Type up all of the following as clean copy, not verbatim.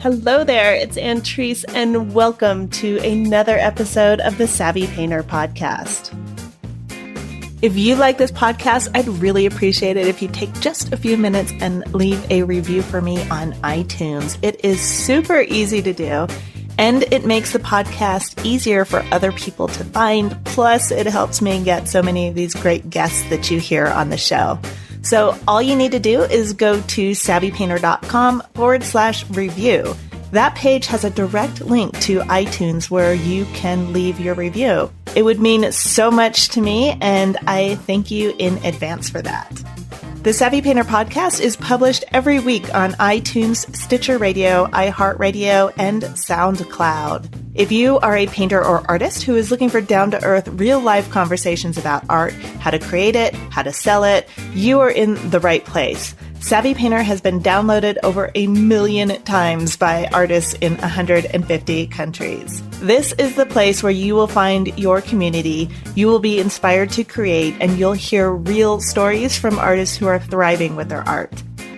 Hello there, it's Antrice, and welcome to another episode of the Savvy Painter podcast. If you like this podcast, I'd really appreciate it if you take just a few minutes and leave a review for me on iTunes. It is super easy to do, and it makes the podcast easier for other people to find. Plus, it helps me get so many of these great guests that you hear on the show. So all you need to do is go to savvypainter.com/review. That page has a direct link to iTunes where you can leave your review. It would mean so much to me, and I thank you in advance for that. The Savvy Painter podcast is published every week on iTunes, Stitcher Radio, iHeartRadio, and SoundCloud. If you are a painter or artist who is looking for down-to-earth, real-life conversations about art, how to create it, how to sell it, you are in the right place. Savvy Painter has been downloaded over 1 million times by artists in 150 countries. This is the place where you will find your community, you will be inspired to create, and you'll hear real stories from artists who are thriving with their art.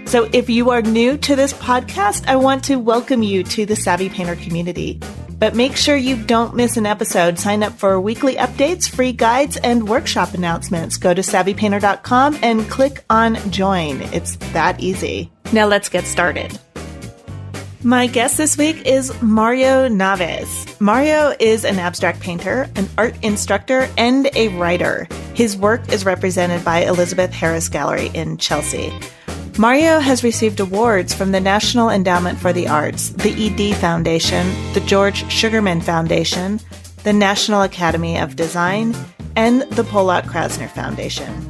So if you are new to this podcast, I want to welcome you to the Savvy Painter community. But make sure you don't miss an episode. Sign up for weekly updates, free guides, and workshop announcements. Go to savvypainter.com and click on join. It's that easy. Now let's get started. My guest this week is Mario Naves. Mario is an abstract painter, an art instructor, and a writer. His work is represented by Elizabeth Harris Gallery in Chelsea. Mario has received awards from the National Endowment for the Arts, the ED Foundation, the George Sugarman Foundation, the National Academy of Design, and the Pollock Krasner Foundation.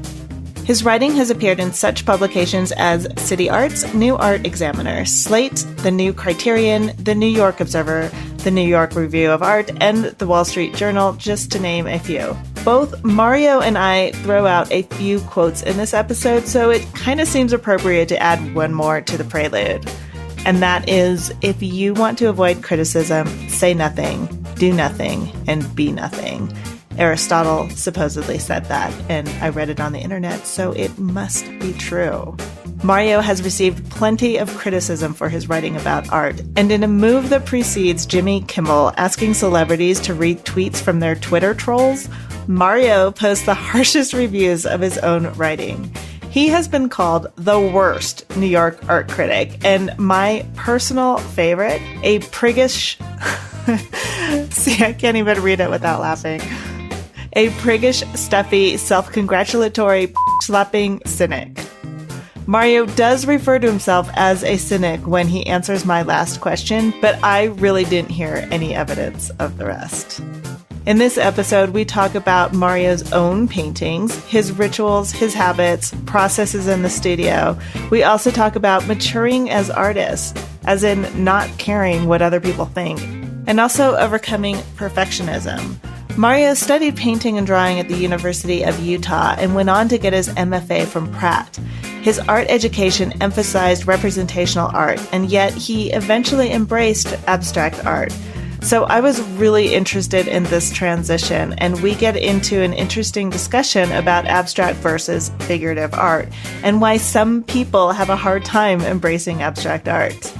His writing has appeared in such publications as City Arts, New Art Examiner, Slate, The New Criterion, The New York Observer, The New York Review of Art, and The Wall Street Journal, just to name a few. Both Mario and I throw out a few quotes in this episode, so it kind of seems appropriate to add one more to the prelude. And that is, if you want to avoid criticism, say nothing, do nothing, and be nothing. Aristotle supposedly said that, and I read it on the internet, so it must be true. Mario has received plenty of criticism for his writing about art, and in a move that precedes Jimmy Kimmel asking celebrities to read tweets from their Twitter trolls, Mario posts the harshest reviews of his own writing. He has been called the worst New York art critic, and my personal favorite, a priggish... See, I can't even read it without laughing. A priggish, stuffy, self-congratulatory, slapping cynic. Mario does refer to himself as a cynic when he answers my last question, but I really didn't hear any evidence of the rest. In this episode, we talk about Mario's own paintings, his rituals, his habits, processes in the studio. We also talk about maturing as artists, as in not caring what other people think, and also overcoming perfectionism. Mario studied painting and drawing at the University of Utah and went on to get his MFA from Pratt. His art education emphasized representational art, and yet he eventually embraced abstract art. So I was really interested in this transition, and we get into an interesting discussion about abstract versus figurative art, and why some people have a hard time embracing abstract art.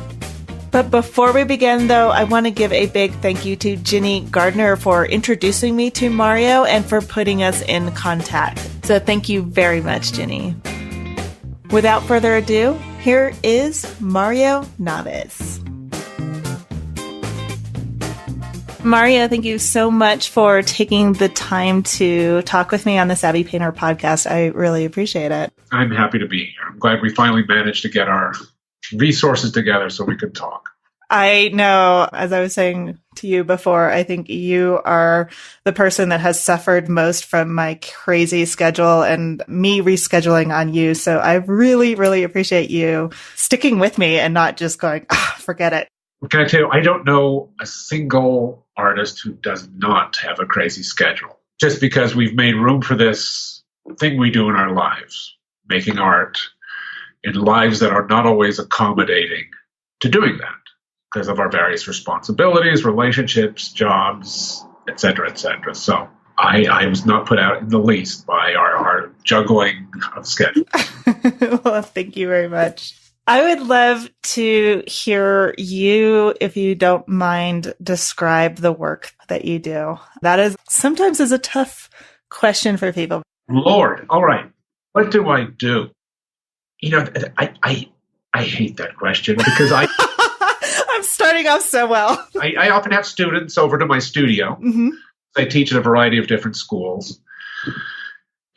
But before we begin, though, I want to give a big thank you to Ginny Gardner for introducing me to Mario and for putting us in contact. So thank you very much, Ginny. Without further ado, here is Mario Naves. Mario, thank you so much for taking the time to talk with me on the Savvy Painter podcast. I really appreciate it. I'm happy to be here. I'm glad we finally managed to get our resources together so we could talk. I know, as I was saying to you before, I think you are the person that has suffered most from my crazy schedule and me rescheduling on you. So I really, really appreciate you sticking with me and not just going, forget it. Can I tell you, I don't know a single artist who does not have a crazy schedule. Just because we've made room for this thing we do in our lives, making art in lives that are not always accommodating to doing that because of our various responsibilities, relationships, jobs, et cetera, et cetera. So I was not put out in the least by our juggling of schedule. Well, thank you very much. I would love to hear you, if you don't mind, describe the work that you do. That is sometimes is a tough question for people. Lord, all right. What do I do? I hate that question because I'm starting off so well. I often have students over to my studio. Mm-hmm. I teach at a variety of different schools.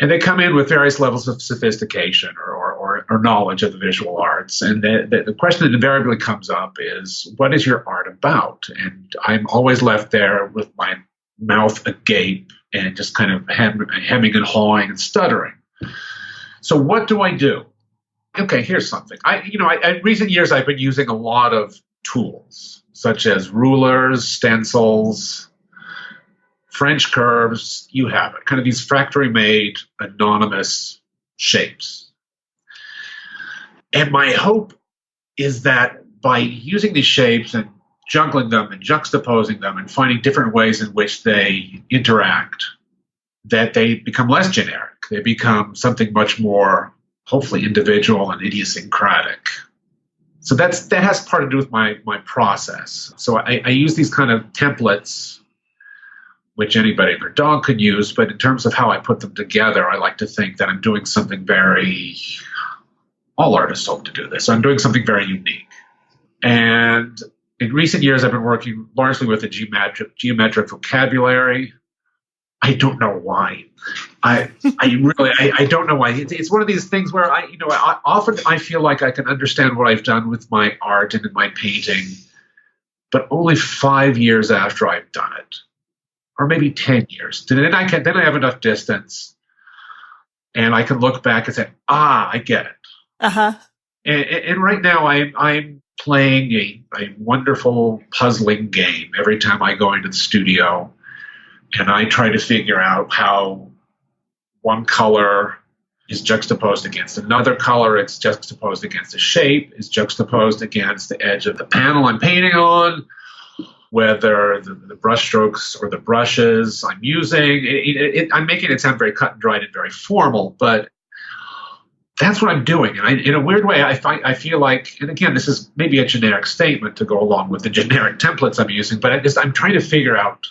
And they come in with various levels of sophistication or knowledge of the visual arts. And the question that invariably comes up is, what is your art about? And I'm always left there with my mouth agape and just kind of hemming and hawing and stuttering. So what do I do? Okay, here's something. In recent years, I've been using a lot of tools, such as rulers, stencils, French curves, you have it. Kind of these factory-made, anonymous shapes. And my hope is that by using these shapes and juggling them and juxtaposing them and finding different ways in which they interact, that they become less generic. They become something much more, hopefully, individual and idiosyncratic. So that has part to do with my process. So I use these kind of templates, which anybody and their dog could use, but in terms of how I put them together, I like to think that I'm doing something all artists hope to do this. I'm doing something very unique. And in recent years, I've been working largely with a geometric vocabulary. I don't know why. I don't know why. It's one of these things where often I feel like I can understand what I've done with my art and in my painting, but only 5 years after I've done it. Or maybe 10 years. Then I have enough distance and I can look back and say, I get it. Uh-huh. And right now I'm playing a wonderful puzzling game every time I go into the studio, and I try to figure out how one color is juxtaposed against another color, it's juxtaposed against a shape, it's juxtaposed against the edge of the panel I'm painting on, whether the brush strokes or the brushes I'm using. I'm making it sound very cut and dried and very formal, but that's what I'm doing. And in a weird way, I feel like, and again, this is maybe a generic statement to go along with the generic templates I'm using, but I'm trying to figure out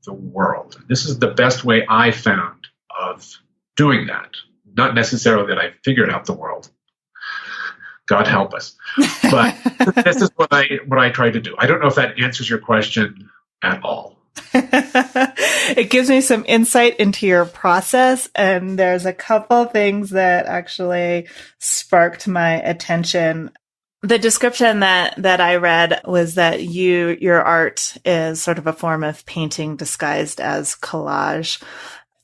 the world. This is the best way I found of doing that. Not necessarily that I figured out the world. God help us. But this is what I try to do. I don't know if that answers your question at all. It gives me some insight into your process, and there's a couple things that actually sparked my attention. The description that I read was that your art is sort of a form of painting disguised as collage.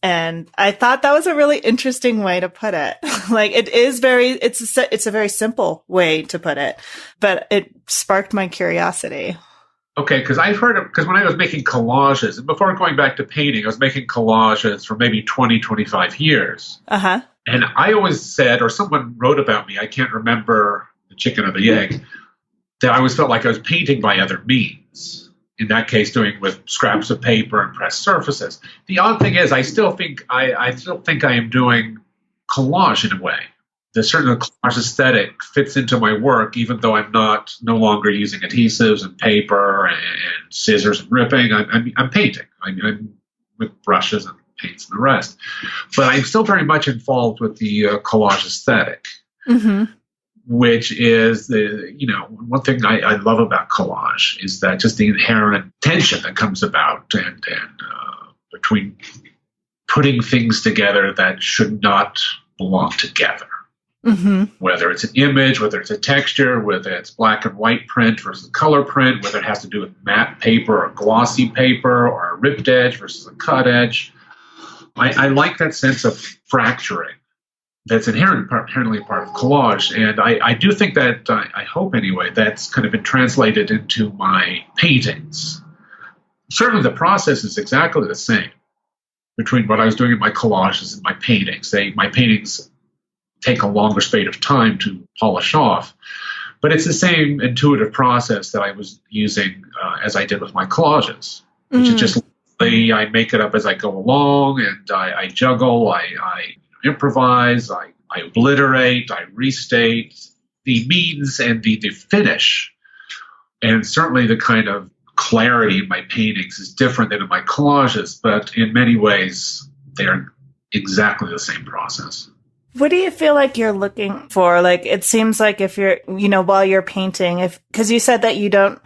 And I thought that was a really interesting way to put it. Like it's a very simple way to put it, but it sparked my curiosity. Okay, because when I was making collages, and before going back to painting, I was making collages for maybe 20, 25 years. Uh-huh. And I always said, or someone wrote about me, I can't remember the chicken or the egg, that I always felt like I was painting by other means. In that case, doing with scraps of paper and pressed surfaces. The odd thing is, I still think I am doing collage in a way. The certain collage aesthetic fits into my work, even though I'm no longer using adhesives and paper and scissors and ripping. I'm painting. I'm with brushes and paints and the rest. But I'm still very much involved with the collage aesthetic. Mm-hmm. Which is one thing I love about collage is that just the inherent tension that comes about and between putting things together that should not belong together. Mm-hmm. Whether it's an image, whether it's a texture, whether it's black and white print versus color print, whether it has to do with matte paper or glossy paper or a ripped edge versus a cut edge. I like that sense of fracturing. That's inherently a part of collage. And I do think that, I hope anyway, that's kind of been translated into my paintings. Certainly the process is exactly the same between what I was doing in my collages and my paintings. My paintings take a longer spate of time to polish off, but it's the same intuitive process that I was using as I did with my collages, which is just I make it up as I go along, and I juggle, I improvise, I obliterate, I restate. the means and the finish, and certainly the kind of clarity in my paintings is different than in my collages, but in many ways, they're exactly the same process. What do you feel like you're looking for? Like, it seems like if you're, while you're painting, because you said that you don't,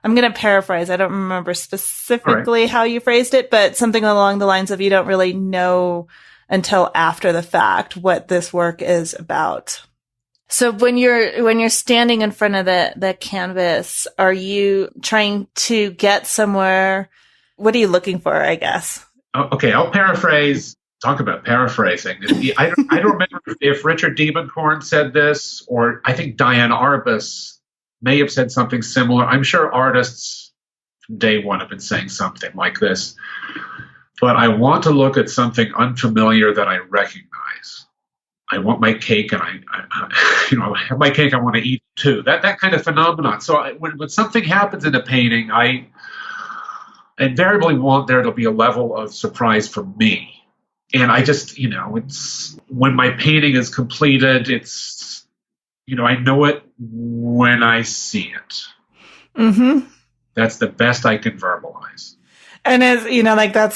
I'm going to paraphrase. I don't remember specifically how you phrased it, but something along the lines of you don't really know until after the fact what this work is about. So when you're standing in front of the canvas, are you trying to get somewhere? What are you looking for, I guess? Okay, I'll paraphrase. Talk about paraphrasing. I don't remember if Richard Diebenkorn said this, or I think Diane Arbus may have said something similar. I'm sure artists from day one have been saying something like this. But I want to look at something unfamiliar that I recognize. I want my cake, and I have my cake. I want to eat too. That kind of phenomenon. So when something happens in a painting, I invariably want there to be a level of surprise for me. And I just, it's when my painting is completed, it's, I know it when I see it. Mm-hmm. That's the best I can verbalize. And as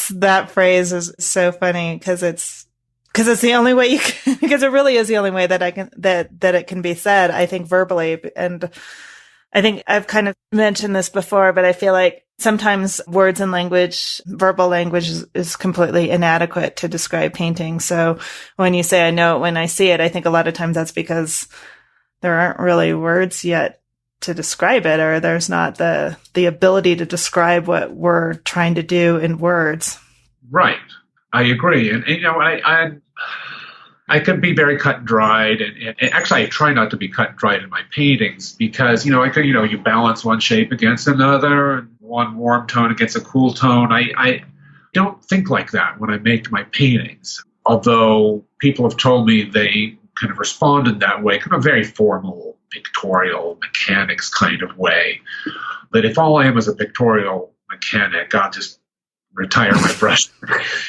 that phrase is so funny because it's the only way because it really is the only way that that it can be said, I think, verbally. And I think I've kind of mentioned this before, but I feel like sometimes words and language, verbal language is completely inadequate to describe painting. So when you say, I know it when I see it, I think a lot of times that's because there aren't really words yet to describe it, or there's not the ability to describe what we're trying to do in words. Right. I agree. And I can be very cut and dried, and actually I try not to be cut and dried in my paintings because, you balance one shape against another and one warm tone against a cool tone. I don't think like that when I make my paintings, although people have told me they kind of responded that way, kind of very formal, pictorial mechanics kind of way. But if all I am is a pictorial mechanic, I'll just retire my brush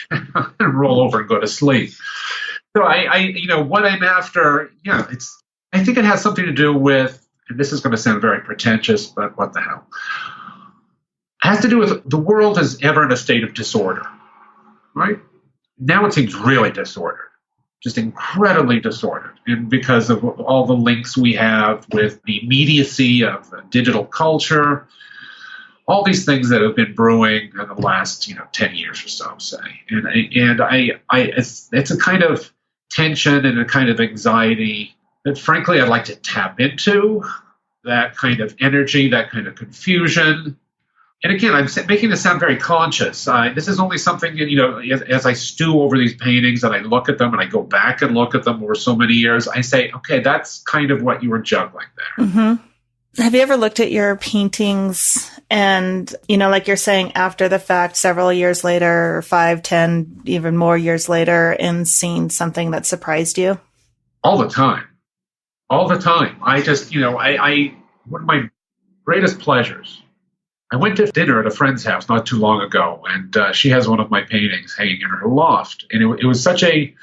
and roll over and go to sleep. So what I'm after, I think it has something to do with, and this is going to sound very pretentious, but what the hell? It has to do with the world is ever in a state of disorder, right? Now it seems really disordered, just incredibly disordered. And because of all the links we have with the immediacy of digital culture, all these things that have been brewing in the last, 10 years or so, say. And it's a kind of tension and a kind of anxiety that, frankly, I'd like to tap into, that kind of energy, that kind of confusion. And again, I'm making this sound very conscious. This is only something, as I stew over these paintings and I look at them and I go back and look at them over so many years, I say, okay, that's kind of what you were juggling there. Mm-hmm. Have you ever looked at your paintings and, like you're saying, after the fact, several years later, or 5, 10, even more years later, and seen something that surprised you? All the time. All the time. I just, one of my greatest pleasures, I went to dinner at a friend's house not too long ago, and she has one of my paintings hanging in her loft. And it was such a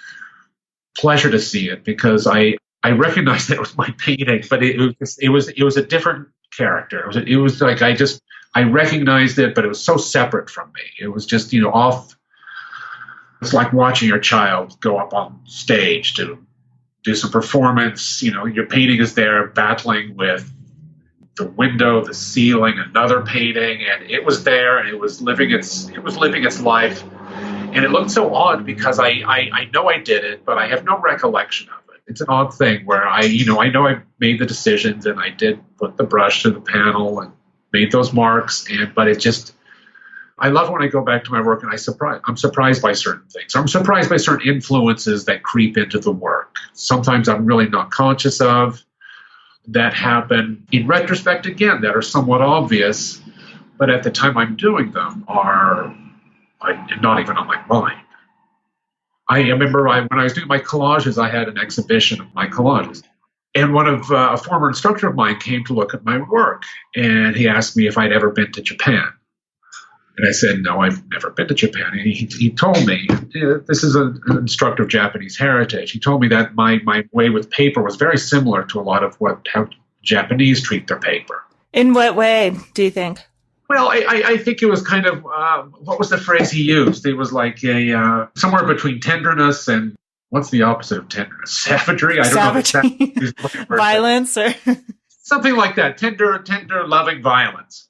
pleasure to see it because I recognized that it was my painting, but it was a different character. It was like I recognized it, but it was so separate from me. It was just off. It's like watching your child go up on stage to do some performance. Your painting is there battling with the window, the ceiling, another painting, and it was there and it was living its life. And it looked so odd because I know I did it, but I have no recollection of it. It's an odd thing where I know I made the decisions and I did put the brush to the panel and made those marks. But it just, I love when I go back to my work and I'm surprised by certain things. I'm surprised by certain influences that creep into the work. Sometimes I'm really not conscious of that happen in retrospect again that are somewhat obvious, but at the time I'm doing them are not even on my mind. I remember when I was doing my collages, I had an exhibition of my collages. And a former instructor of mine came to look at my work, and he asked me if I'd ever been to Japan. And I said, no, I've never been to Japan. And he told me, this is an instructor of Japanese heritage. He told me that my way with paper was very similar to a lot of how Japanese treat their paper. In what way, do you think? Well, I think it was kind of, what was the phrase he used? It was like somewhere between tenderness and, what's the opposite of tenderness? Savagery? I don't know. Savagery. Violence? Or something like that. Tender, loving violence.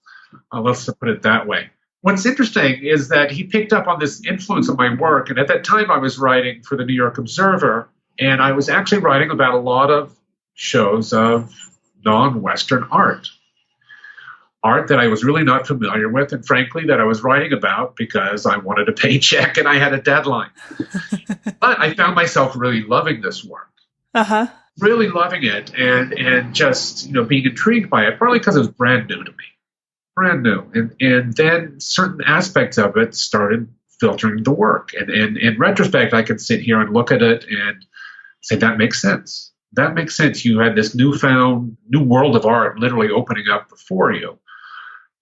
Let's put it that way. What's interesting is that he picked up on this influence of my work. And at that time, I was writing for the New York Observer. And I was actually writing about a lot of shows of non-Western art. Art that I was really not familiar with, and frankly, that I was writing about because I wanted a paycheck and I had a deadline. But I found myself really loving this work. Really loving it and just, being intrigued by it, partly because it was brand new to me. Brand new. And then certain aspects of it started filtering the work. And in retrospect, I can sit here and look at it and say, that makes sense. That makes sense. You had this new world of art literally opening up before you.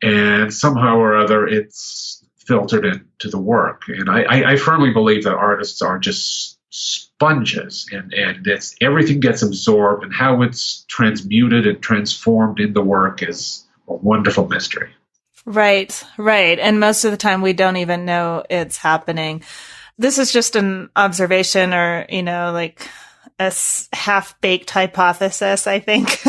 And somehow or other, it's filtered into the work. And I firmly believe that artists are just sponges, and everything gets absorbed, and how it's transmuted and transformed in the work is a wonderful mystery. Right. And most of the time, we don't even know it's happening. This is just an observation, or, like a half-baked hypothesis, I think.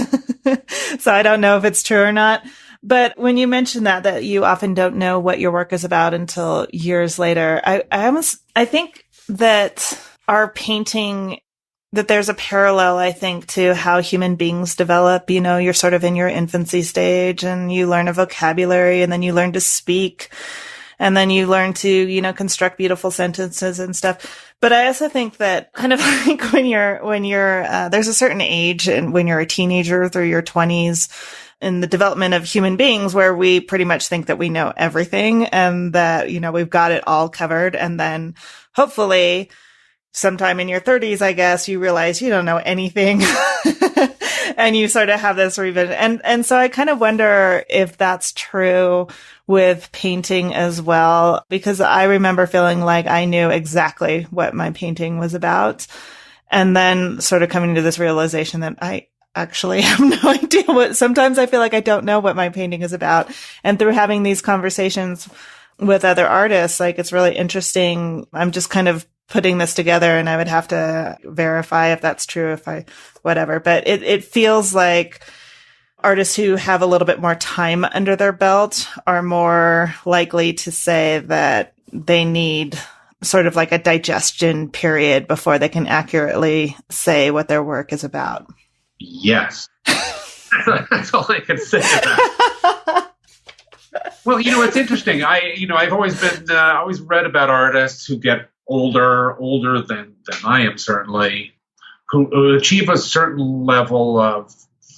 So I don't know if it's true or not. But when you mentioned that you often don't know what your work is about until years later, I think that our painting, that there's a parallel, I think, to how human beings develop. You're sort of in your infancy stage and you learn a vocabulary, and then you learn to speak, and then you learn to, construct beautiful sentences and stuff. But I also think that kind of like when you're there's a certain age, and when you're a teenager through your 20s, in the development of human beings, where we pretty much think that we know everything and that, we've got it all covered. And then hopefully sometime in your 30s, I guess, you realize you don't know anything and you sort of have this revision. And so I kind of wonder if that's true with painting as well, because I remember feeling like I knew exactly what my painting was about. And then sort of coming to this realization that I actually have no idea sometimes I feel like I don't know what my painting is about. And through having these conversations with other artists, like, it's really interesting. I'm just kind of putting this together, and I would have to verify if that's true, whatever. But it feels like artists who have a little bit more time under their belt are more likely to say that they need sort of like a digestion period before they can accurately say what their work is about. Yes. That's all I can say to that. Well, it's interesting. I've always been, always read about artists who get older than I am, certainly, who achieve a certain level of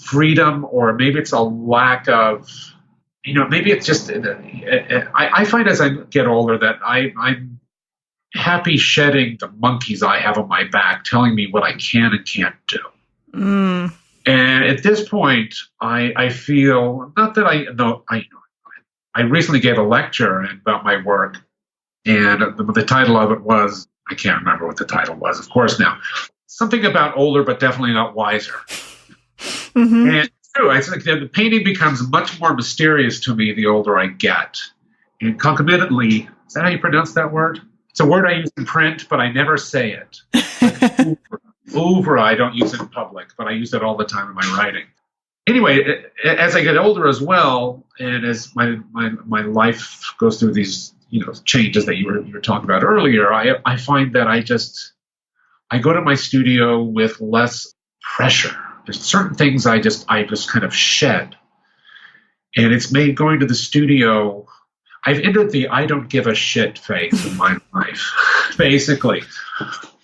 freedom, or maybe it's a lack of, maybe it's just, I find as I get older that I'm happy shedding the monkeys I have on my back, telling me what I can and can't do. And at this point, I feel, not that I recently gave a lecture about my work, and the title of it was, I can't remember what the title was, of course now, something about older but definitely not wiser. Mm-hmm. And it's true, I think the painting becomes much more mysterious to me the older I get. And concomitantly, is that how you pronounce that word? It's a word I use in print, but I never say it. Oeuvre, I don't use it in public, but I use it all the time in my writing. Anyway, as I get older as well, and as my life goes through these changes that you were talking about earlier, I find that I go to my studio with less pressure. There's certain things I just kind of shed, and it's made going to the studio. I've entered the I don't give a shit phase of my life, basically,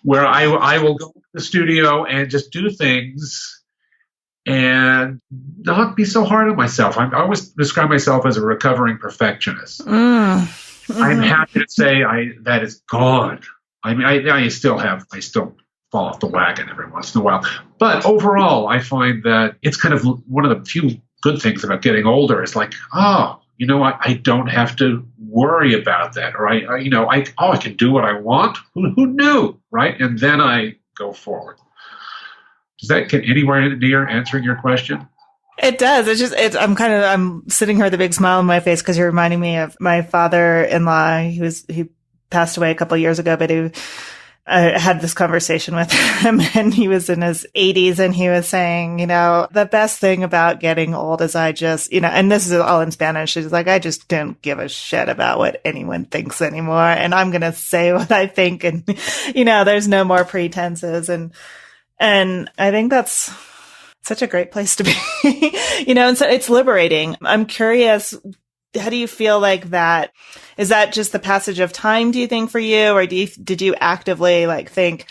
where I will go to the studio and just do things and not be so hard on myself. I always describe myself as a recovering perfectionist. Mm-hmm. I'm happy to say that is gone. I mean, I still fall off the wagon every once in a while. But overall, I find that it's kind of one of the few good things about getting older. It's like, I don't have to worry about that. Or I can do what I want. Who knew, right? And then I go forward. Does that get anywhere near answering your question? It does. I'm sitting here with a big smile on my face because you're reminding me of my father-in-law. He passed away a couple of years ago, but I had this conversation with him, and he was in his 80s, and he was saying, the best thing about getting old is I just, and this is all in Spanish. He's like, I just don't give a shit about what anyone thinks anymore. And I'm going to say what I think. And, there's no more pretenses. And I think that's such a great place to be, and so it's liberating. I'm curious, how do you feel like that? Is that just the passage of time, do you think, for you? Or did you actively think,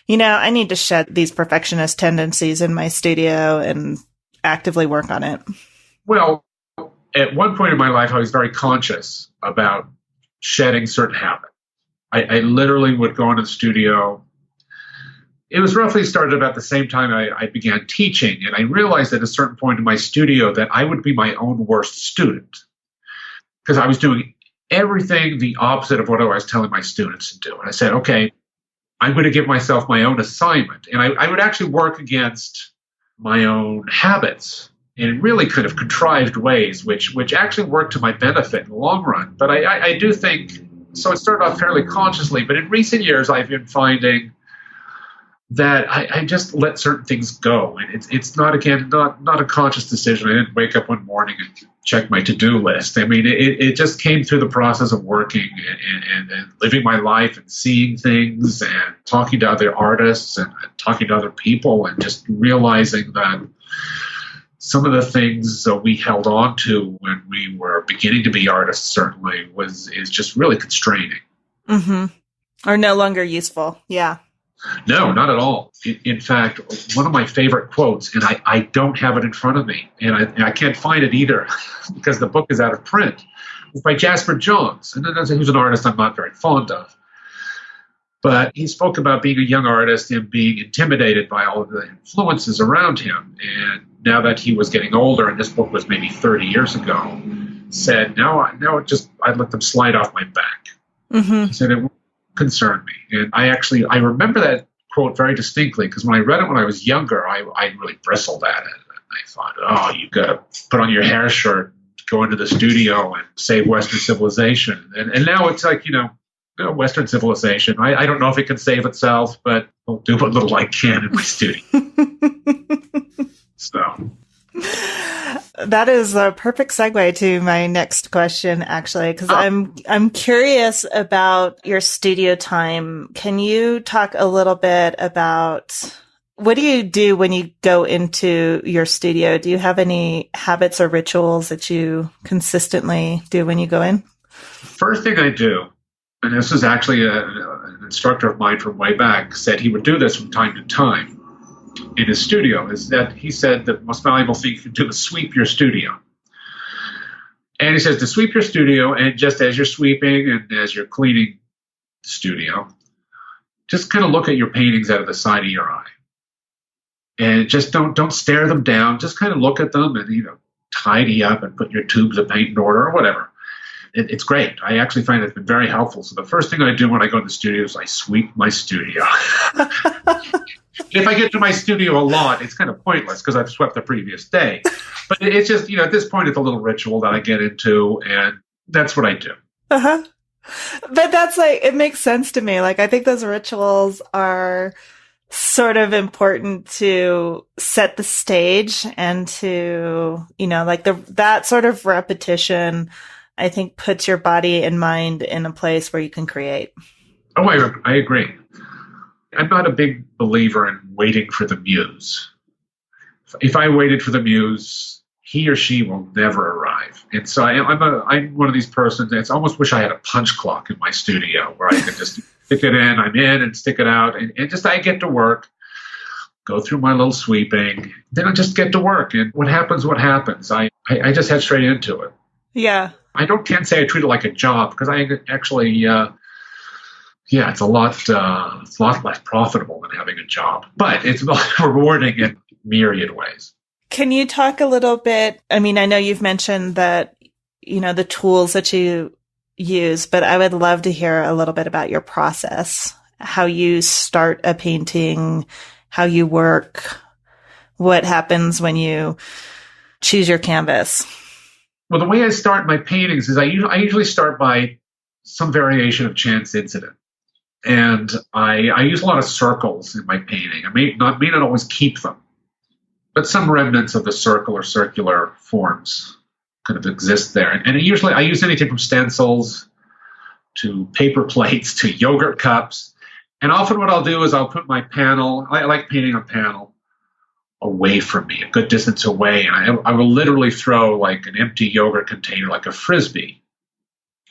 I need to shed these perfectionist tendencies in my studio and actively work on it? Well, at one point in my life, I was very conscious about shedding certain habits. I literally would go into the studio. It was roughly started about the same time I began teaching. And I realized at a certain point in my studio that I would be my own worst student, because I was doing everything the opposite of what I was telling my students to do. And I said, okay, I'm going to give myself my own assignment. And I would actually work against my own habits in really kind of contrived ways, which actually worked to my benefit in the long run. But I do think, so it started off fairly consciously, but in recent years I've been finding that I just let certain things go. And it's not a conscious decision. I didn't wake up one morning and check my to-do list. I mean, it just came through the process of working and living my life and seeing things and talking to other artists and talking to other people and just realizing that some of the things that we held on to when we were beginning to be artists certainly is just really constraining. Mm-hmm. Or no longer useful. Yeah. No, not at all. In fact, one of my favorite quotes, and I don't have it in front of me, and I can't find it either because the book is out of print, was by Jasper Johns. And who's an artist I'm not very fond of. But he spoke about being a young artist and being intimidated by all of the influences around him. And now that he was getting older, and this book was maybe 30 years ago, said, I let them slide off my back. Mm-hmm. He said, it concerned me. And I remember that quote very distinctly, because when I read it when I was younger, I really bristled at it. And I thought, you got to put on your hair shirt, go into the studio and save Western civilization. And now it's like, Western civilization. I don't know if it can save itself, but I'll do what little I can in my studio. So. That is a perfect segue to my next question, actually, because I'm curious about your studio time. Can you talk a little bit about what do you do when you go into your studio? Do you have any habits or rituals that you consistently do when you go in? First thing I do, and this is actually an instructor of mine from way back, said he would do this from time to time in his studio, is that he said the most valuable thing you can do is sweep your studio. And he says to sweep your studio, and just as you're sweeping and as you're cleaning the studio, just kind of look at your paintings out of the side of your eye. And just don't stare them down. Just kind of look at them and, tidy up and put your tubes of paint in order or whatever. It's great. I actually find it's been very helpful. So the first thing I do when I go to the studio is I sweep my studio. If I get to my studio a lot, it's kind of pointless because I've swept the previous day. But it's just, at this point, it's a little ritual that I get into, and that's what I do. Uh-huh. But that's it makes sense to me. I think those rituals are sort of important to set the stage and to, that sort of repetition, I think, puts your body and mind in a place where you can create. Oh, I agree. I'm not a big believer in waiting for the muse. If I waited for the muse, he or she will never arrive. And so I'm one of these persons that's almost wish I had a punch clock in my studio where I could just stick it in, I'm in, and stick it out, and just I get to work, go through my little sweeping, then I just get to work. And what happens, what happens. I just head straight into it. Yeah. I can't say I treat it like a job, because I actually, it's a lot less profitable than having a job, but it's rewarding in myriad ways. Can you talk a little bit? I mean, I know you've mentioned that the tools that you use, but I would love to hear a little bit about your process, how you start a painting, how you work, what happens when you choose your canvas. Well, the way I start my paintings is I usually start by some variation of chance incident. And I use a lot of circles in my painting. I may not always keep them, but some remnants of the circle or circular forms kind of exist there. And usually I use anything from stencils to paper plates to yogurt cups. And often what I'll do is I'll put my panel, I like painting a panel, away from me, a good distance away. And I will literally throw like an empty yogurt container, like a Frisbee.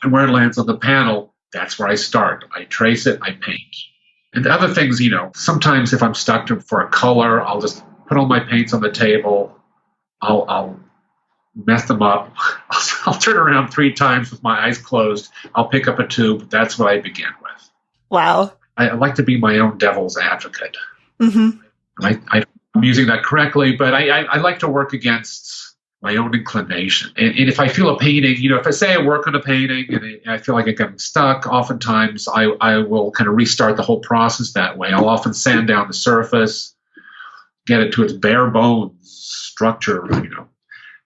And where it lands on the panel, that's where I start. I trace it, I paint. And the other things, sometimes if I'm stuck for a color, I'll just put all my paints on the table. I'll mess them up. I'll turn around 3 times with my eyes closed. I'll pick up a tube. That's what I begin with. Wow. I like to be my own devil's advocate. Mm-hmm. I'm using that correctly, but I like to work against my own inclination. And if I feel a painting, if I say I work on a painting and I feel like I'm getting stuck, oftentimes I will kind of restart the whole process that way. I'll often sand down the surface, get it to its bare bones structure,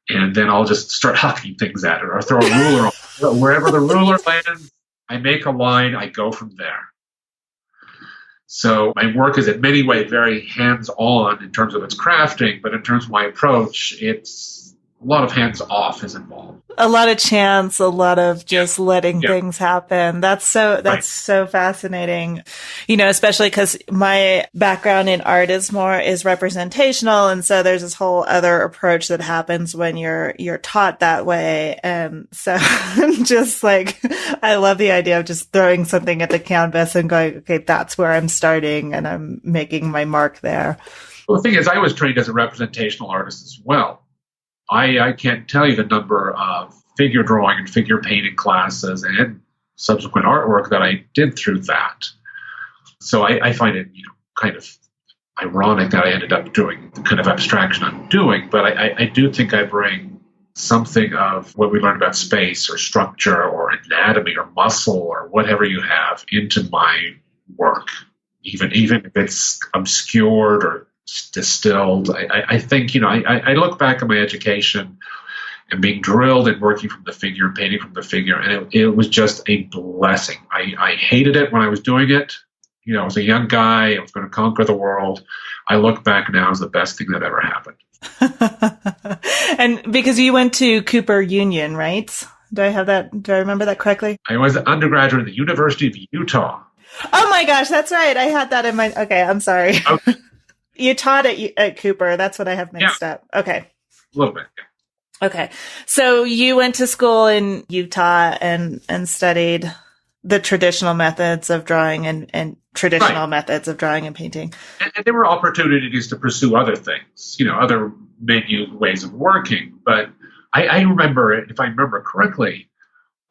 and then I'll just start hucking things at it or throw a ruler on. Wherever the ruler lands, I make a line, I go from there. So my work is in many ways very hands-on in terms of its crafting, but in terms of my approach, it's a lot of hands-off is involved. A lot of chance, a lot of just letting things happen. That's so fascinating, especially because my background in art is representational. And so there's this whole other approach that happens when you're taught that way. And so just like, I love the idea of just throwing something at the canvas and going, okay, that's where I'm starting and I'm making my mark there. Well, the thing is, I was trained as a representational artist as well. I can't tell you the number of figure drawing and figure painting classes and subsequent artwork that I did through that. So I find it, kind of ironic that I ended up doing the kind of abstraction I'm doing, but I do think I bring something of what we learned about space or structure or anatomy or muscle or whatever you have into my work, even if it's obscured or distilled. I think, I look back at my education and being drilled and working from the figure, painting from the figure, and it was just a blessing. I hated it when I was doing it. I was a young guy. I was going to conquer the world. I look back now as the best thing that ever happened. And because you went to Cooper Union, right? Do I remember that correctly? I was an undergraduate at the University of Utah. Oh my gosh, that's right. I had that in my, okay, I'm sorry. Okay. You taught at Cooper. That's what I have mixed up. Okay. A little bit. Yeah. Okay. So you went to school in Utah and studied the traditional methods of drawing and traditional methods of drawing and painting. And there were opportunities to pursue other things, other ways of working. But I remember, if I remember correctly,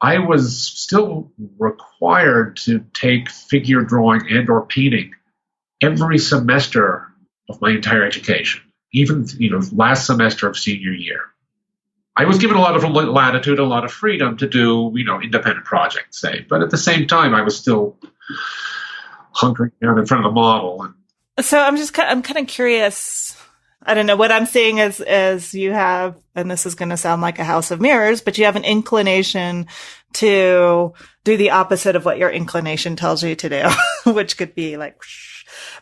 I was still required to take figure drawing and or painting every semester of my entire education, even, last semester of senior year. I was given a lot of latitude, a lot of freedom to do, independent projects, say. But at the same time, I was still hunkering down in front of the model. So I'm kind of curious. I don't know what I'm seeing as you have, and this is going to sound like a house of mirrors, but you have an inclination to do the opposite of what your inclination tells you to do, which could be like,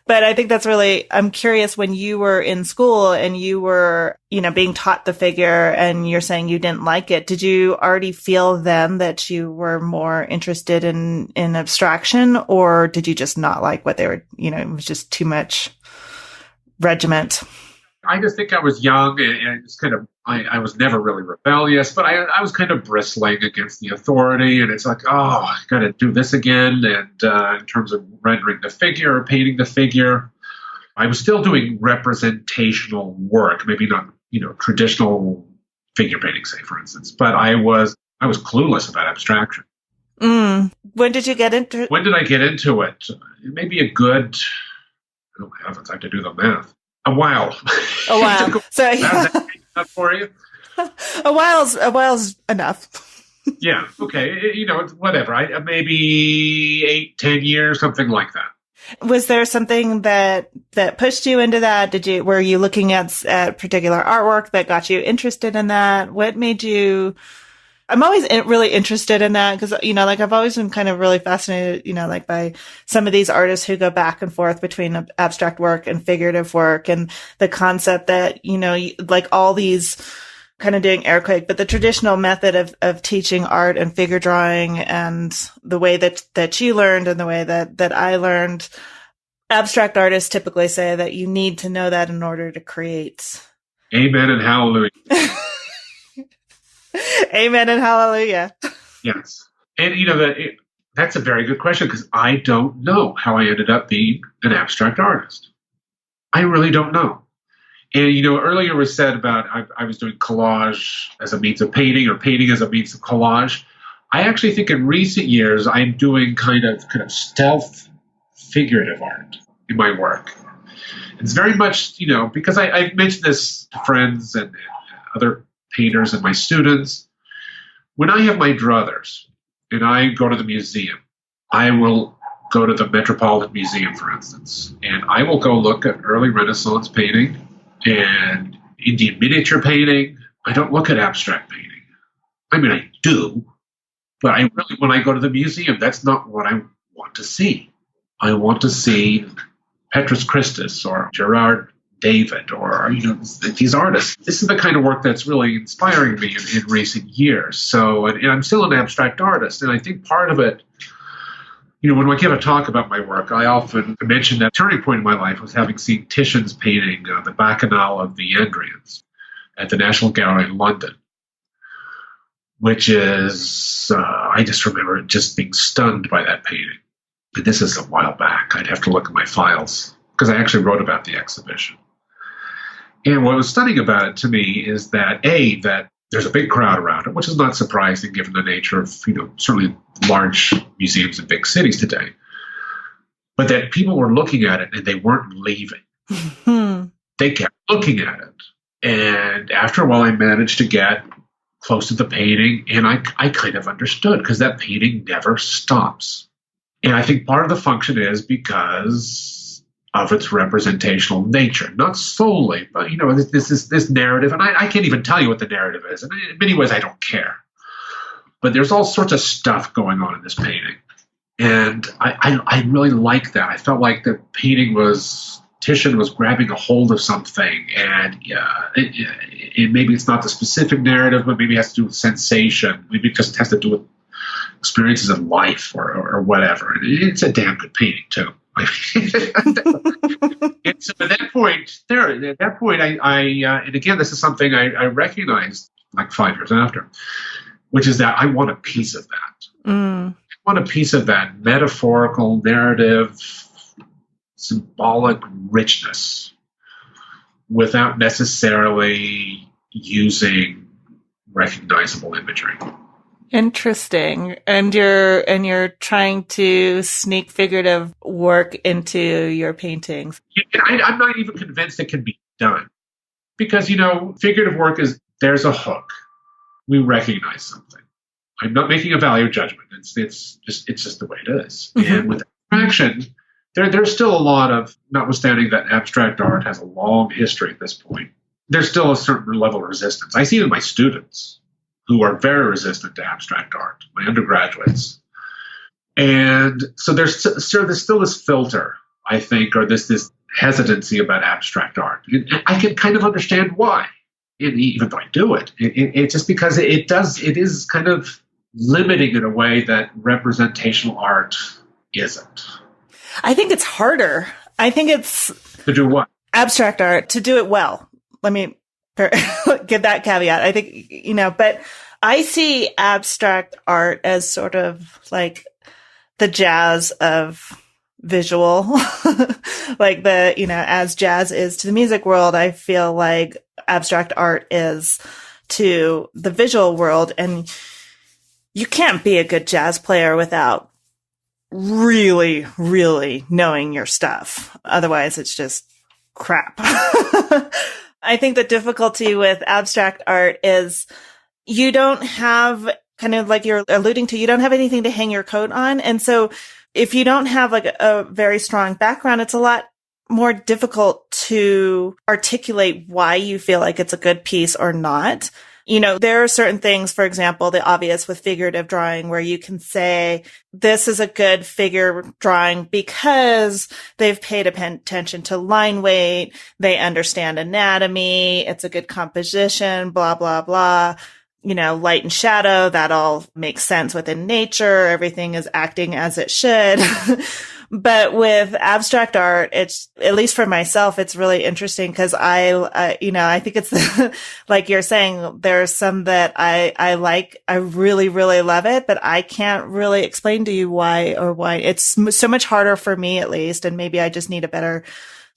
but I think that's really, I'm curious, when you were in school and you were, being taught the figure and you're saying you didn't like it, did you already feel then that you were more interested in abstraction, or did you just not like what they were, it was just too much regiment? I just think I was young and it's kind of, I was never really rebellious, but I was kind of bristling against the authority, and it's like, oh, I got to do this again. And in terms of rendering the figure or painting the figure, I was still doing representational work, maybe not, traditional figure painting, say, for instance, but I was clueless about abstraction. When did you get into it? When did I get into it? Maybe a good, oh heavens, I have to do the math. A while. Oh, wow. So for you. A while's enough. Yeah. Okay. Whatever. Maybe 8, 10 years, something like that. Was there something that pushed you into that? Were you looking at particular artwork that got you interested in that? What made you? I'm always really interested in that because, like I've always been kind of really fascinated, like by some of these artists who go back and forth between abstract work and figurative work, and the concept that, like all these, kind of doing air quote, but the traditional method of teaching art and figure drawing and the way that you learned and the way that I learned. Abstract artists typically say that you need to know that in order to create. Amen and hallelujah. Amen and hallelujah. Yes. And that's a very good question because I don't know how I ended up being an abstract artist. I really don't know. And, earlier was said about I was doing collage as a means of painting or painting as a means of collage. I actually think in recent years I'm doing kind of stealth figurative art in my work. It's very much, because I've mentioned this to friends and other painters and my students. When I have my druthers and I go to the museum, I will go to the Metropolitan Museum, for instance, and I will go look at early Renaissance painting and Indian miniature painting. I don't look at abstract painting. I mean, I do, but when I go to the museum, that's not what I want to see. I want to see Petrus Christus or Gerard David or, these artists. This is the kind of work that's really inspiring me in recent years. So, and I'm still an abstract artist. And I think part of it, when I give a talk about my work, I often mention that turning point in my life was having seen Titian's painting, The Bacchanal of the Andrians, at the National Gallery in London, which is, I just remember just being stunned by that painting. And this is a while back. I'd have to look at my files because I actually wrote about the exhibition. And what was stunning about it to me is that, that there's a big crowd around it, which is not surprising given the nature of, certainly large museums in big cities today. But that people were looking at it and they weren't leaving. They kept looking at it. And after a while, I managed to get close to the painting, and I kind of understood because that painting never stops. And I think part of the function is because of its representational nature, not solely, but this narrative, and I can't even tell you what the narrative is, and in many ways I don't care. But there's all sorts of stuff going on in this painting, and I really like that. I felt like the painting Titian was grabbing a hold of something, and maybe it's not the specific narrative, but maybe it has to do with sensation. Maybe it just has to do with experiences of life or whatever. It's a damn good painting too. And so at that point, and again, this is something I recognized like 5 years after, which is that I want a piece of that. I want a piece of that metaphorical, narrative, symbolic richness without necessarily using recognizable imagery. Interesting. And you're trying to sneak figurative work into your paintings. I'm not even convinced it can be done because, figurative work there's a hook. We recognize something. I'm not making a value judgment. It's just the way it is. Mm-hmm. And with abstraction, there's still a lot of, notwithstanding that abstract art has a long history at this point, there's still a certain level of resistance. I see it in my students who are very resistant to abstract art, my undergraduates. And so there's still this filter, I think, or this hesitancy about abstract art. And I can kind of understand why, even though I do it. It's just because it is kind of limiting in a way that representational art isn't. I think it's harder. I think it's... To do what? Abstract art, to do it well. Let me give that caveat. I think, but I see abstract art as sort of like the jazz of visual, like as jazz is to the music world, I feel like abstract art is to the visual world. And you can't be a good jazz player without really, really knowing your stuff. Otherwise, it's just crap. I think the difficulty with abstract art is you don't have, kind of like you're alluding to, you don't have anything to hang your coat on. And so if you don't have like a very strong background, it's a lot more difficult to articulate why you feel like it's a good piece or not. You know, there are certain things, for example, the obvious with figurative drawing, where you can say, this is a good figure drawing because they've paid attention to line weight. They understand anatomy. It's a good composition, blah, blah, blah. You know, light and shadow, that all makes sense within nature. Everything is acting as it should. But with abstract art, it's, at least for myself, it's really interesting because I think it's like you're saying, there's some that I like, I really, really love it, but I can't really explain to you why. It's so much harder for me, at least. And maybe I just need a better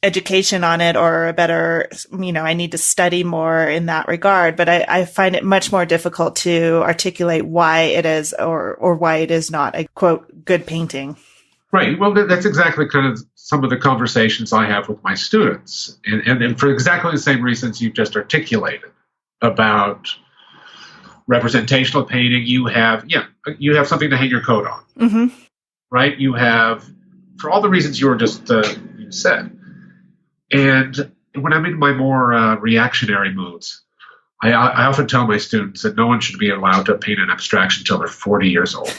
education on it, or a better, I need to study more in that regard. But I find it much more difficult to articulate why it is or why it is not a quote good painting. Right. Well, that's exactly kind of some of the conversations I have with my students. And for exactly the same reasons you've just articulated about representational painting, you have something to hang your coat on. Mm-hmm. Right? You have, for all the reasons you were just you said. And when I'm in my more reactionary moods, I often tell my students that no one should be allowed to paint an abstraction until they're 40 years old.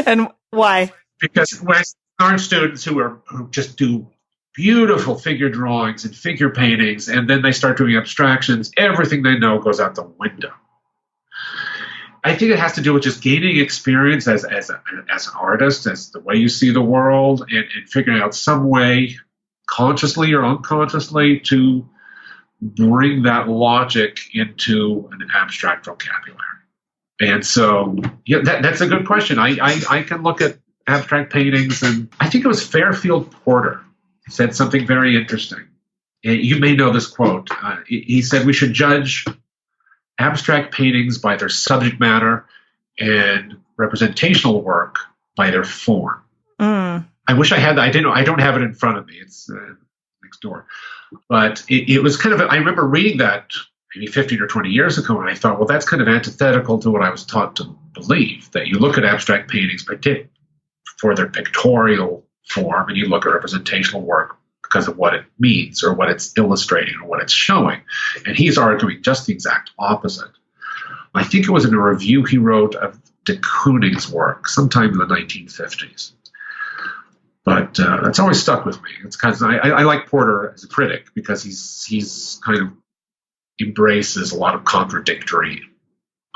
And why? Because when our students who just do beautiful figure drawings and figure paintings, and then they start doing abstractions, everything they know goes out the window. I think it has to do with just gaining experience as an artist, as the way you see the world, and figuring out some way, consciously or unconsciously, to bring that logic into an abstract vocabulary. And so, that's a good question. I can look at abstract paintings, and I think it was Fairfield Porter said something very interesting. You may know this quote. He said, we should judge abstract paintings by their subject matter and representational work by their form. Mm. I wish I had that. I don't have it in front of me. It's next door. But it was kind of, I remember reading that maybe 15 or 20 years ago, and I thought, well, that's kind of antithetical to what I was taught to believe, that you look at abstract paintings for their pictorial form, and you look at representational work because of what it means or what it's illustrating or what it's showing. And he's arguing just the exact opposite. I think it was in a review he wrote of de Kooning's work sometime in the 1950s. But that's always stuck with me. It's because I like Porter as a critic because he's kind of embraces a lot of contradictory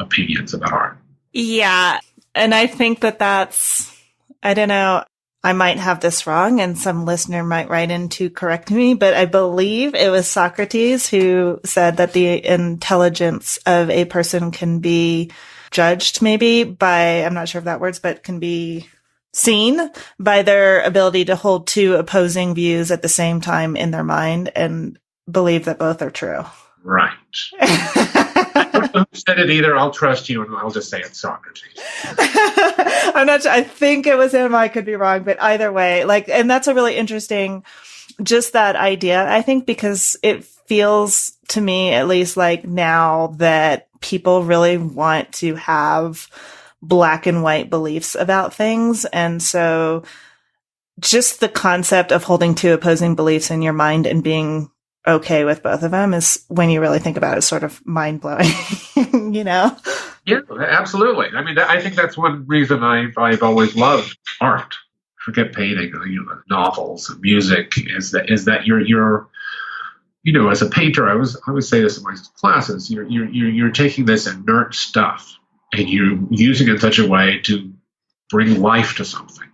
opinions about art. Yeah. And I think that's, I don't know, I might have this wrong and some listener might write in to correct me, but I believe it was Socrates who said that the intelligence of a person can be judged maybe by, I'm not sure if that words, but can be seen by their ability to hold two opposing views at the same time in their mind and believe that both are true. Right. I don't know who said it either. I'll trust you, and I'll just say it's Socrates. I'm not sure. I think it was him. I could be wrong, but either way, and that's a really interesting, just that idea, I think, because it feels to me, at least like now, that people really want to have black and white beliefs about things. And so just the concept of holding two opposing beliefs in your mind and being okay with both of them is, when you really think about it, sort of mind blowing, Yeah, absolutely. I mean, I think that's one reason I've always loved art. Forget painting, novels, music, is that you're as a painter, I always say this in my classes, you're taking this inert stuff and you're using it in such a way to bring life to something,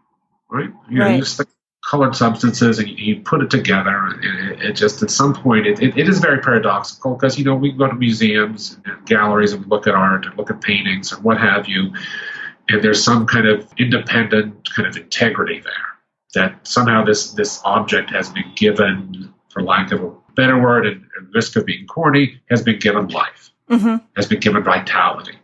right? Right. Use the colored substances and you put it together, and it just, at some point, it is very paradoxical, because, we can go to museums and galleries and look at art and look at paintings and what have you, and there's some kind of independent kind of integrity there, that somehow this object has been given, for lack of a better word, and risk of being corny, has been given life, has been given vitality.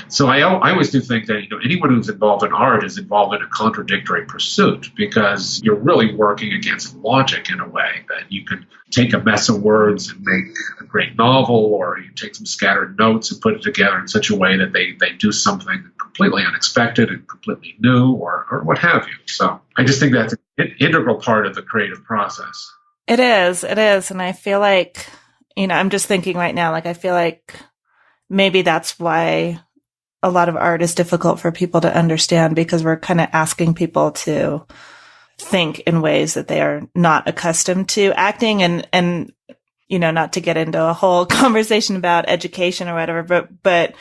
So I always do think that anyone who's involved in art is involved in a contradictory pursuit, because you're really working against logic in a way that you can take a mess of words and make a great novel, or you take some scattered notes and put it together in such a way that they do something completely unexpected and completely new, or what have you. So I just think that's an integral part of the creative process. It is. And I feel like, I'm just thinking right now, like, I feel like maybe that's why a lot of art is difficult for people to understand, because we're kind of asking people to think in ways that they are not accustomed to acting, and not to get into a whole conversation about education or whatever, but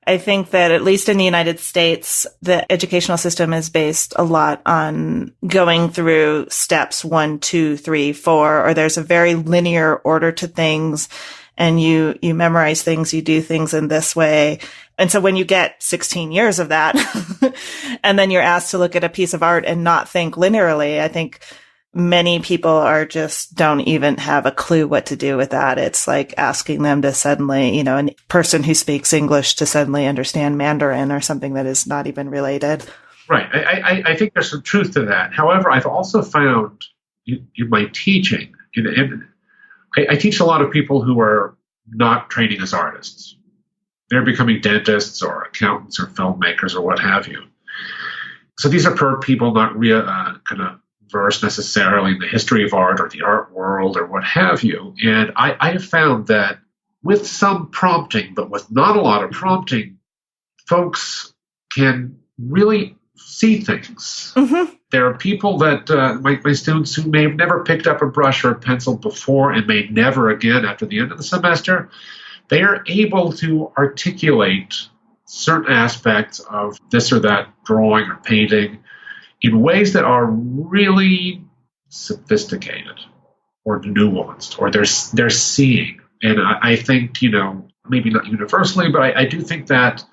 I think that at least in the United States, the educational system is based a lot on going through steps 1, 2, 3, 4, or there's a very linear order to things, and you memorize things, you do things in this way. And so when you get 16 years of that, and then you're asked to look at a piece of art and not think linearly, I think many people don't even have a clue what to do with that. It's like asking them to suddenly, a person who speaks English to suddenly understand Mandarin or something that is not even related. Right. I think there's some truth to that. However, I've also found in my teaching, and I teach a lot of people who are not training as artists. They're becoming dentists or accountants or filmmakers or what have you. So these are people not kind of versed necessarily in the history of art or the art world or what have you. And I have found that with some prompting, but with not a lot of prompting, folks can really see things. Mm-hmm. There are people that, my students, who may have never picked up a brush or a pencil before and may never again after the end of the semester. They are able to articulate certain aspects of this or that drawing or painting in ways that are really sophisticated or nuanced, or they're seeing. And I think, maybe not universally, but I do think that,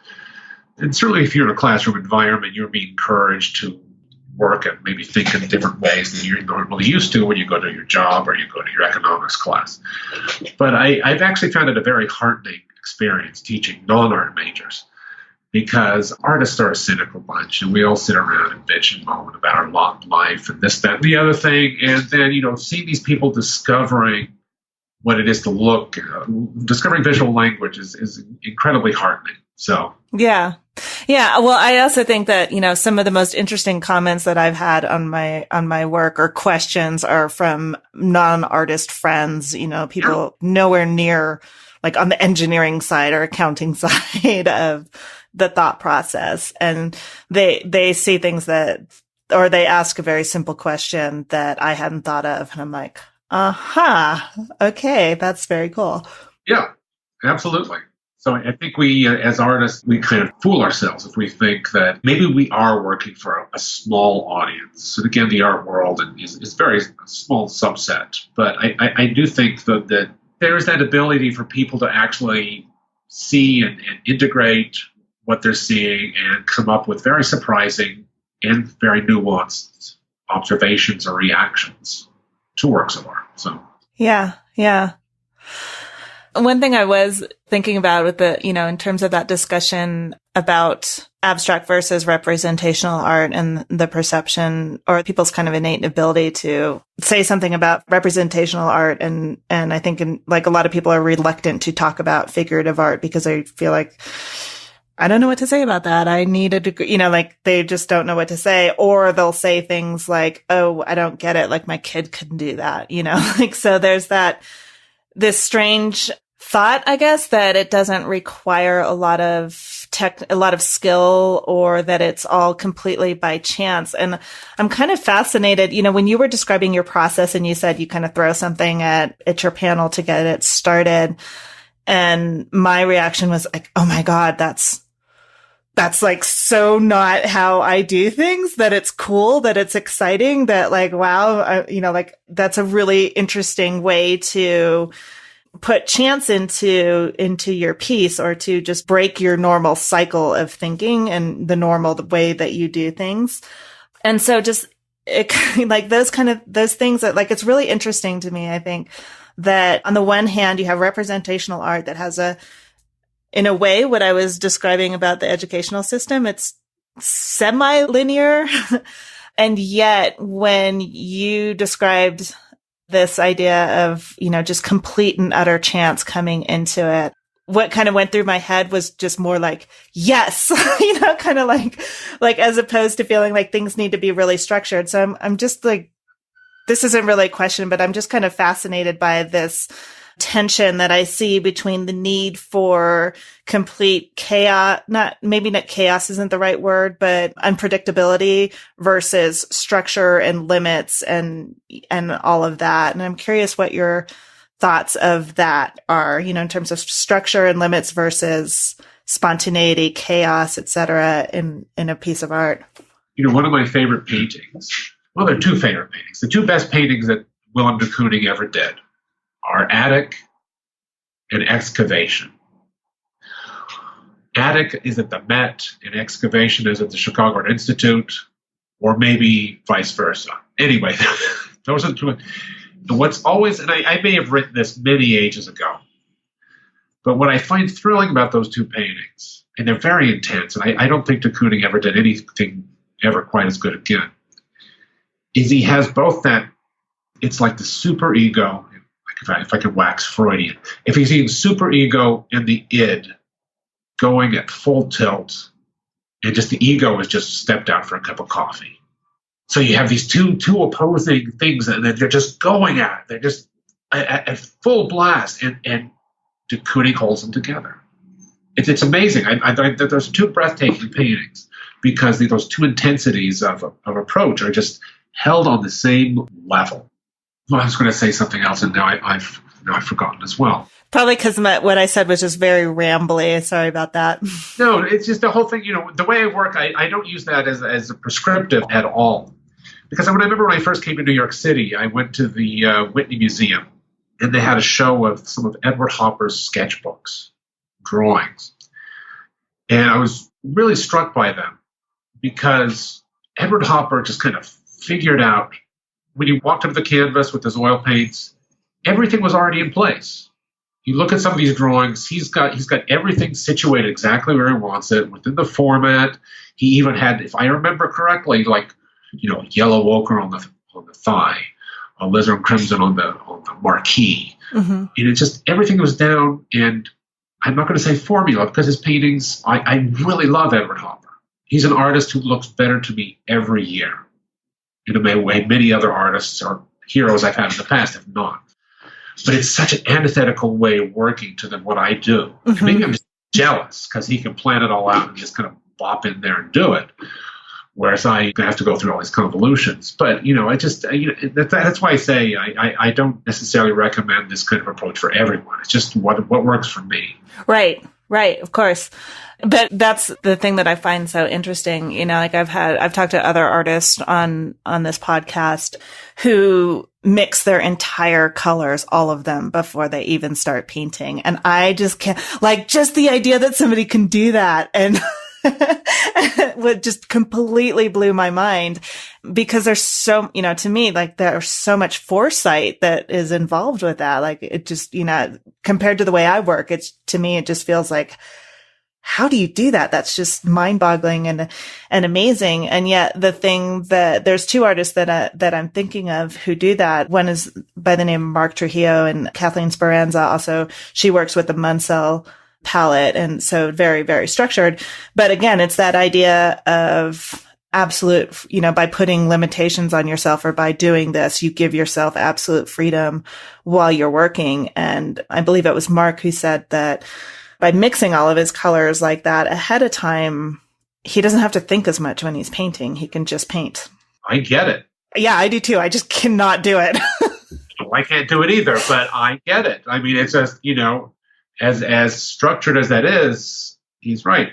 and certainly if you're in a classroom environment, you're being encouraged to work and maybe think in different ways than you're normally used to when you go to your job or you go to your economics class. But I've actually found it a very heartening experience teaching non-art majors, because artists are a cynical bunch, and we all sit around and bitch and moan about our lot in life and this, that, and the other thing. And then, seeing these people discovering what it is to look, discovering visual language is incredibly heartening. So, yeah. Well, I also think that, some of the most interesting comments that I've had on my work or questions are from non-artist friends, people nowhere near, like, on the engineering side or accounting side of the thought process. And they see things or they ask a very simple question that I hadn't thought of. And I'm like, okay, that's very cool. Yeah, absolutely. So I think we, as artists, we kind of fool ourselves if we think that maybe we are working for a small audience. And again, the art world is very small subset. But I do think that there is that ability for people to actually see and integrate what they're seeing and come up with very surprising and very nuanced observations or reactions to works of art. So yeah. One thing I was thinking about with in terms of that discussion about abstract versus representational art and the perception or people's kind of innate ability to say something about representational art. And I think a lot of people are reluctant to talk about figurative art because they feel like, I don't know what to say about that. I need a degree, they just don't know what to say, or they'll say things like, oh, I don't get it. Like, my kid couldn't do that, so there's this strange thought, I guess, that it doesn't require a lot of skill, or that it's all completely by chance. And I'm kind of fascinated, when you were describing your process and you said you kind of throw something at your panel to get it started. And my reaction was like, oh my God, that's like so not how I do things, that it's cool, that it's exciting, that like, wow, that's a really interesting way to put chance into your piece, or to just break your normal cycle of thinking and the way that you do things. And so just like those things that, like, it's really interesting to me. I think that on the one hand, you have representational art that has in a way, what I was describing about the educational system. It's semi-linear. And yet when you described this idea of, just complete and utter chance coming into it, what kind of went through my head was just more like, yes, kind of like as opposed to feeling like things need to be really structured. So I'm just like, this isn't really a question, but I'm just kind of fascinated by this tension that I see between the need for complete chaos, maybe not chaos isn't the right word, but unpredictability versus structure and limits and all of that. And I'm curious what your thoughts of that are, in terms of structure and limits versus spontaneity, chaos, etc. in a piece of art. One of my favorite paintings, well, there are two favorite paintings. The two best paintings that Willem de Kooning ever did are Attic and Excavation. Attic is at the Met and Excavation is at the Chicago Art Institute, or maybe vice versa. Anyway, those are the two. And what's always, and I may have written this many ages ago, but what I find thrilling about those two paintings, and they're very intense, and I don't think de Kooning ever did anything ever quite as good again, is he has both that, it's like the super ego, if I could wax Freudian, if he's seeing super ego and the id going at full tilt, and just the ego is just stepped out for a cup of coffee. So you have these two opposing things, and they're just going at it. They're just at full blast, and de Kooning holds them together. It's amazing. I those two breathtaking paintings because those two intensities of approach are just held on the same level. Well, I was going to say something else, and now I've forgotten as well. Probably because what I said was just very rambly. Sorry about that. No, it's just the whole thing. The way I work, I don't use that as a prescriptive at all. Because I remember when I first came to New York City, I went to the Whitney Museum, and they had a show of some of Edward Hopper's sketchbooks, drawings. And I was really struck by them because Edward Hopper just kind of figured out, when he walked up the canvas with his oil paints, everything was already in place. You look at some of these drawings, he's got everything situated exactly where he wants it, within the format. He even had, if I remember correctly, like, yellow ochre on the thigh, alizarin crimson on the marquee. Mm-hmm. And it just, everything was down, and I'm not going to say formula because his paintings, I really love Edward Hopper. He's an artist who looks better to me every year in a way many other artists or heroes I've had in the past have not. But it's such an antithetical way of working to what I do. Mm-hmm. Maybe I'm just jealous because he can plan it all out and just kind of bop in there and do it. Whereas I have to go through all these convolutions. But, that's why I say I don't necessarily recommend this kind of approach for everyone. It's just what works for me. Right, of course. But that's the thing that I find so interesting. I've talked to other artists on this podcast who mix their entire colors, all of them, before they even start painting. And I just can't, just the idea that somebody can do that and would just completely blew my mind because there's so, to me, there's so much foresight that is involved with that. It just, compared to the way I work, to me, it just feels like, how do you do that? That's just mind boggling and amazing. And yet the thing that there's two artists that I'm thinking of who do that. One is by the name of Mark Trujillo and Kathleen Speranza. Also, she works with the Munsell palette. And so very, very structured. But again, it's that idea of absolute, by putting limitations on yourself or by doing this, you give yourself absolute freedom while you're working. And I believe it was Mark who said that by mixing all of his colors like that ahead of time, he doesn't have to think as much when he's painting. He can just paint. I get it. Yeah, I do too. I just cannot do it. Well, I can't do it either, but I get it. I mean, it's just, as structured as that is, he's right.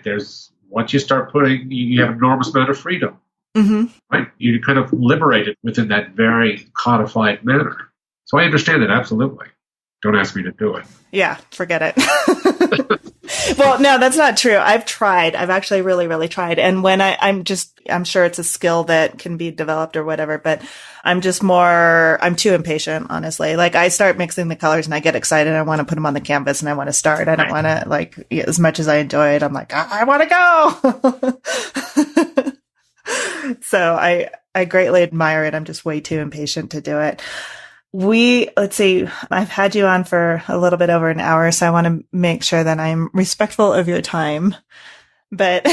Once you start putting, you have an enormous amount of freedom. Mm-hmm. Right? You're kind of liberated within that very codified manner. So I understand it, absolutely. Don't ask me to do it. Yeah, forget it. Well, no, that's not true. I've tried. I've actually really, really tried. And when I'm sure it's a skill that can be developed or whatever, but I'm too impatient, honestly. Like I start mixing the colors and I get excited. I want to put them on the canvas and I want to start. I don't want to as much as I enjoy it. I'm like, I want to go. So I greatly admire it. I'm just way too impatient to do it. Let's see, I've had you on for a little bit over an hour, so I want to make sure that I'm respectful of your time. But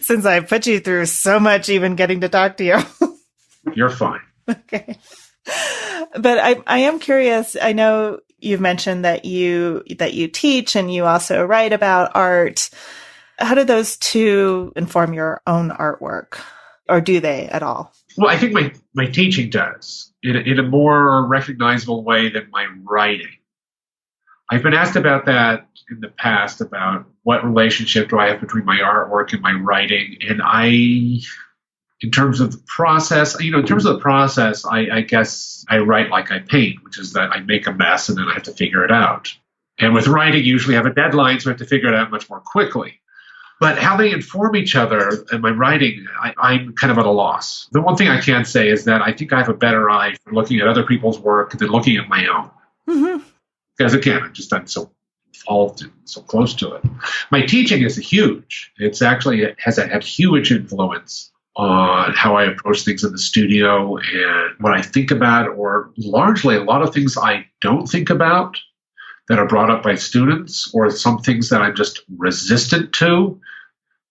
since I put you through so much, even getting to talk to you. You're fine. Okay. But I am curious. I know you've mentioned that you teach and you also write about art. How do those two inform your own artwork? Or do they at all? Well, I think my teaching does in a more recognizable way than my writing. I've been asked about that in the past, about what relationship do I have between my artwork and my writing. And in terms of the process, I guess I write like I paint, which is that I make a mess and then I have to figure it out. And with writing, you usually have a deadline, so I have to figure it out much more quickly. But how they inform each other in my writing, I'm kind of at a loss. The one thing I can say is that I think I have a better eye for looking at other people's work than looking at my own. Mm-hmm. Because again, I'm so involved and so close to it. My teaching is huge. It has a huge influence on how I approach things in the studio and what I think about, or largely a lot of things I don't think about that are brought up by students, or some things that I'm just resistant to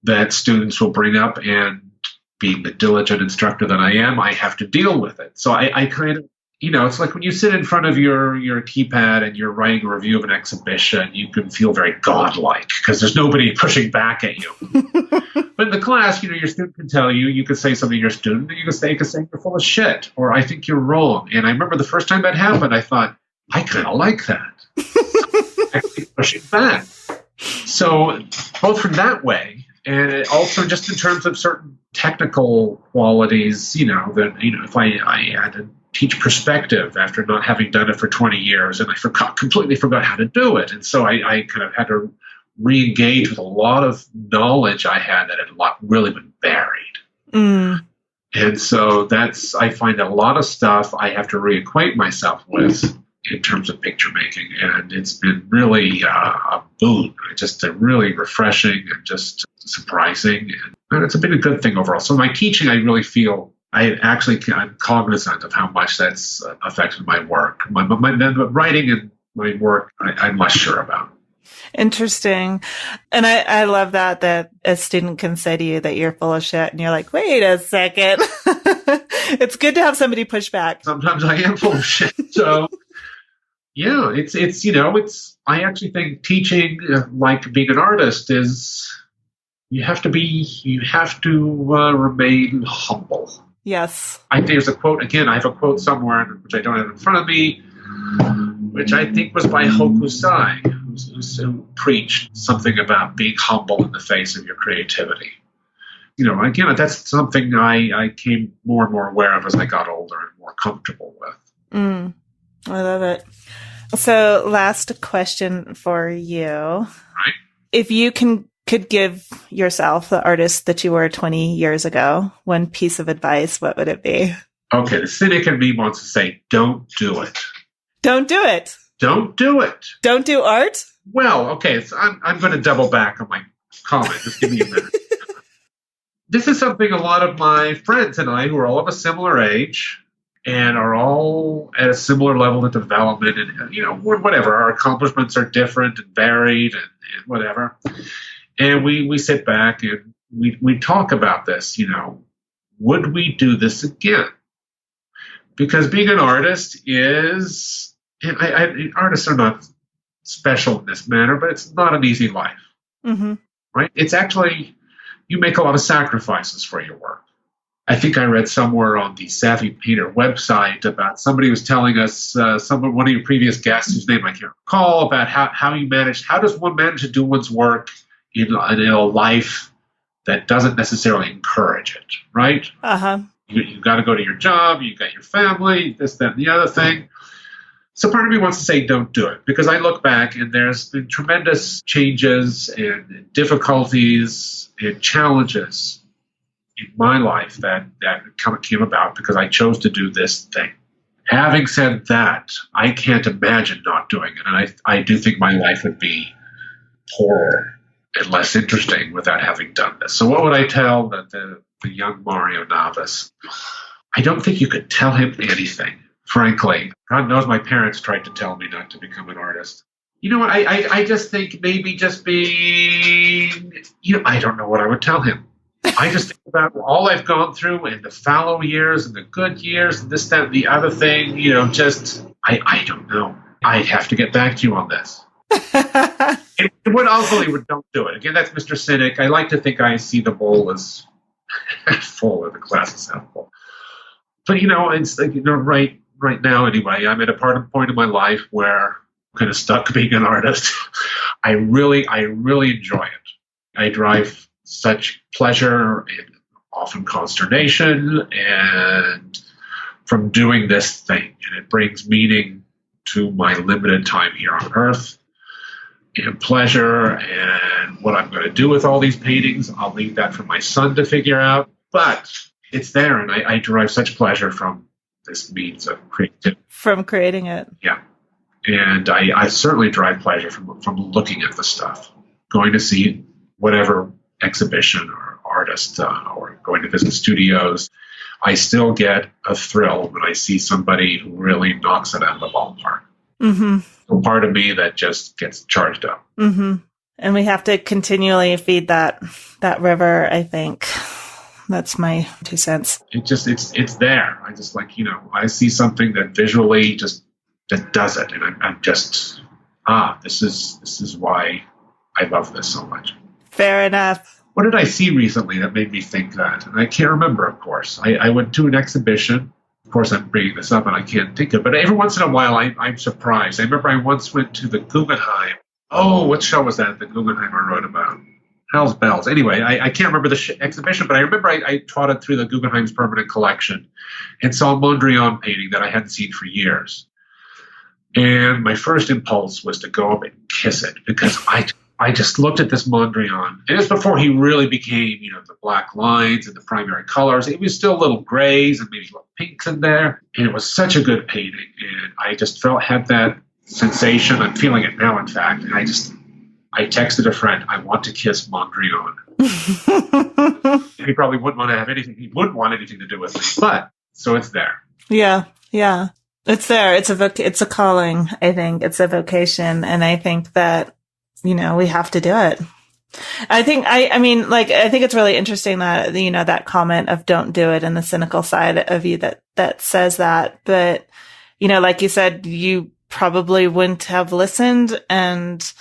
that students will bring up, and being the diligent instructor that I am, I have to deal with it. So I kind of, it's like when you sit in front of your keypad and you're writing a review of an exhibition, you can feel very godlike because there's nobody pushing back at you. But in the class, your student can tell you, you could say something to your student, and you could say you're full of shit, or I think you're wrong. And I remember the first time that happened, I thought, I kind of like that. Actually pushing back. So both from that way, and also just in terms of certain technical qualities, if I had to teach perspective after not having done it for 20 years, and I completely forgot how to do it. And so I kind of had to re-engage with a lot of knowledge I had that had really been buried. Mm. And so I find a lot of stuff I have to reacquaint myself with in terms of picture making, and it's been really a boon. Just really refreshing and just surprising, and it's been a good thing overall. So my teaching, I really feel I'm cognizant of how much that's affected my work. My writing and my work, I'm less sure about. Interesting. And I love that a student can say to you that you're full of shit, and you're like, wait a second. It's good to have somebody push back. Sometimes I am full of shit. So yeah, I actually think teaching, like being an artist, is you have to remain humble. Yes. I think there's a quote, again, I have a quote somewhere, which I don't have in front of me, which I think was by Hokusai, who preached something about being humble in the face of your creativity. Again, that's something I came more and more aware of as I got older and more comfortable with. I love it. So last question for you. Right. If you could give yourself, the artist that you were 20 years ago, one piece of advice, what would it be? Okay, the cynic in me wants to say, don't do it. Don't do it. Don't do it. Don't do art? Well, okay, I'm going to double back on my comment. Just give me a minute. This is something a lot of my friends and I, who are all of a similar age and are all at a similar level of development, and whatever, our accomplishments are different and varied and whatever. And we sit back and we talk about this, would we do this again? Because being an artist is, artists are not special in this manner, but it's not an easy life, right? It's actually, you make a lot of sacrifices for your work. I think I read somewhere on the Savvy Painter website about somebody was telling us, one of your previous guests, whose name I can't recall, about how does one manage to do one's work in a life that doesn't necessarily encourage it, right? Uh-huh. You got to go to your job, you got your family, this, that, and the other thing. So part of me wants to say don't do it, because I look back and there's been tremendous changes and difficulties and challenges in my life that came about because I chose to do this thing. Having said that, I can't imagine not doing it. And I do think my life would be poorer and less interesting without having done this. So what would I tell the young Mario Naves? I don't think you could tell him anything, frankly. God knows my parents tried to tell me not to become an artist. You know what? I just think maybe just being, I don't know what I would tell him. I just think about all I've gone through and the fallow years and the good years and this, that, and the other thing, I don't know. I'd have to get back to you on this. It would ultimately don't do it. Again, that's Mr. Cynic. I like to think I see the bowl as full or the glass is half full. But, it's like, right now anyway, I'm at a point in my life where I'm kind of stuck being an artist. I really enjoy it. I derive such pleasure and often consternation and from doing this thing. And it brings meaning to my limited time here on Earth and pleasure and what I'm going to do with all these paintings. I'll leave that for my son to figure out. But it's there, and I derive such pleasure from this means of creativity. From creating it. Yeah. And I certainly derive pleasure from looking at the stuff, going to see whatever exhibition or artist or going to visit studios. I still get a thrill when I see somebody who really knocks it out of the ballpark. Mm-hmm. So part of me that just gets charged up. Mm-hmm. And we have to continually feed that river, I think. That's my 2 cents. It's there. I just I see something that visually that does it. And I'm just, this is why I love this so much. Fair enough. What did I see recently that made me think that? And I can't remember, of course. I went to an exhibition. Of course, I'm bringing this up and I can't think of it. But every once in a while, I'm surprised. I remember I once went to the Guggenheim. Oh, what show was that? The Guggenheim I wrote about. Hell's Bells. Anyway, I can't remember the exhibition, but I remember I trotted through the Guggenheim's permanent collection and saw a Mondrian painting that I hadn't seen for years. And my first impulse was to go up and kiss it because I just looked at this Mondrian. And it was before he really became, the black lines and the primary colors. It was still little grays and maybe little pinks in there. And it was such a good painting. And I just had that sensation. I'm feeling it now, in fact. And I texted a friend, I want to kiss Mondrian. He probably wouldn't want to have anything. He wouldn't want anything to do with me. But, so it's there. Yeah. Yeah. It's there. It's a calling, I think. It's a vocation. And I think that, we have to do it. I think, I think it's really interesting that, that comment of don't do it and the cynical side of you that says that. But, like you said, you probably wouldn't have listened. And,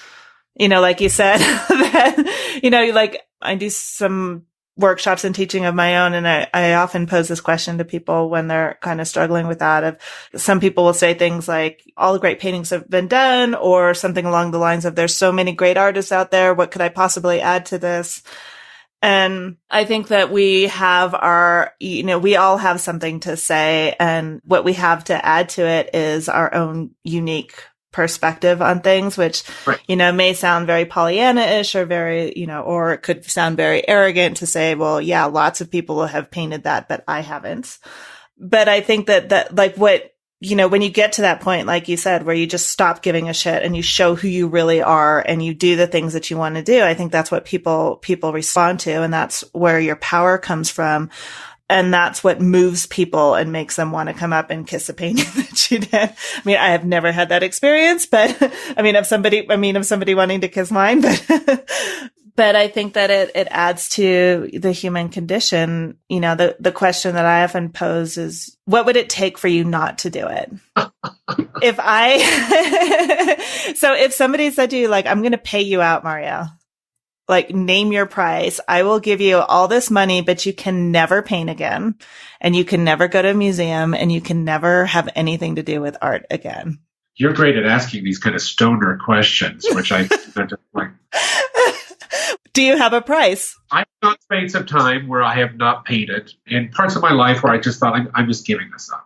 like you said, that, I do some workshops and teaching of my own. And I often pose this question to people when they're kind of struggling with that. Of some people will say things like, all the great paintings have been done, or something along the lines of, there's so many great artists out there. What could I possibly add to this? And I think that we have we all have something to say. And what we have to add to it is our own unique perspective on things, which, right, may sound very Pollyanna-ish or very, or it could sound very arrogant to say, well, yeah, lots of people have painted that, but I haven't. But I think that what, when you get to that point, like you said, where you just stop giving a shit and you show who you really are and you do the things that you want to do, I think that's what people respond to. And that's where your power comes from. And that's what moves people and makes them want to come up and kiss a painting that you did. I mean, I have never had that experience, but of somebody wanting to kiss mine, but I think that it adds to the human condition. The question that I often pose is, what would it take for you not to do it? If somebody said to you, I'm going to pay you out, Mario, name your price. I will give you all this money, but you can never paint again. And you can never go to a museum and you can never have anything to do with art again. You're great at asking these kind of stoner questions, which I just like. Do you have a price? I've got spades of time where I have not painted, and parts of my life where I just thought, I'm just giving this up.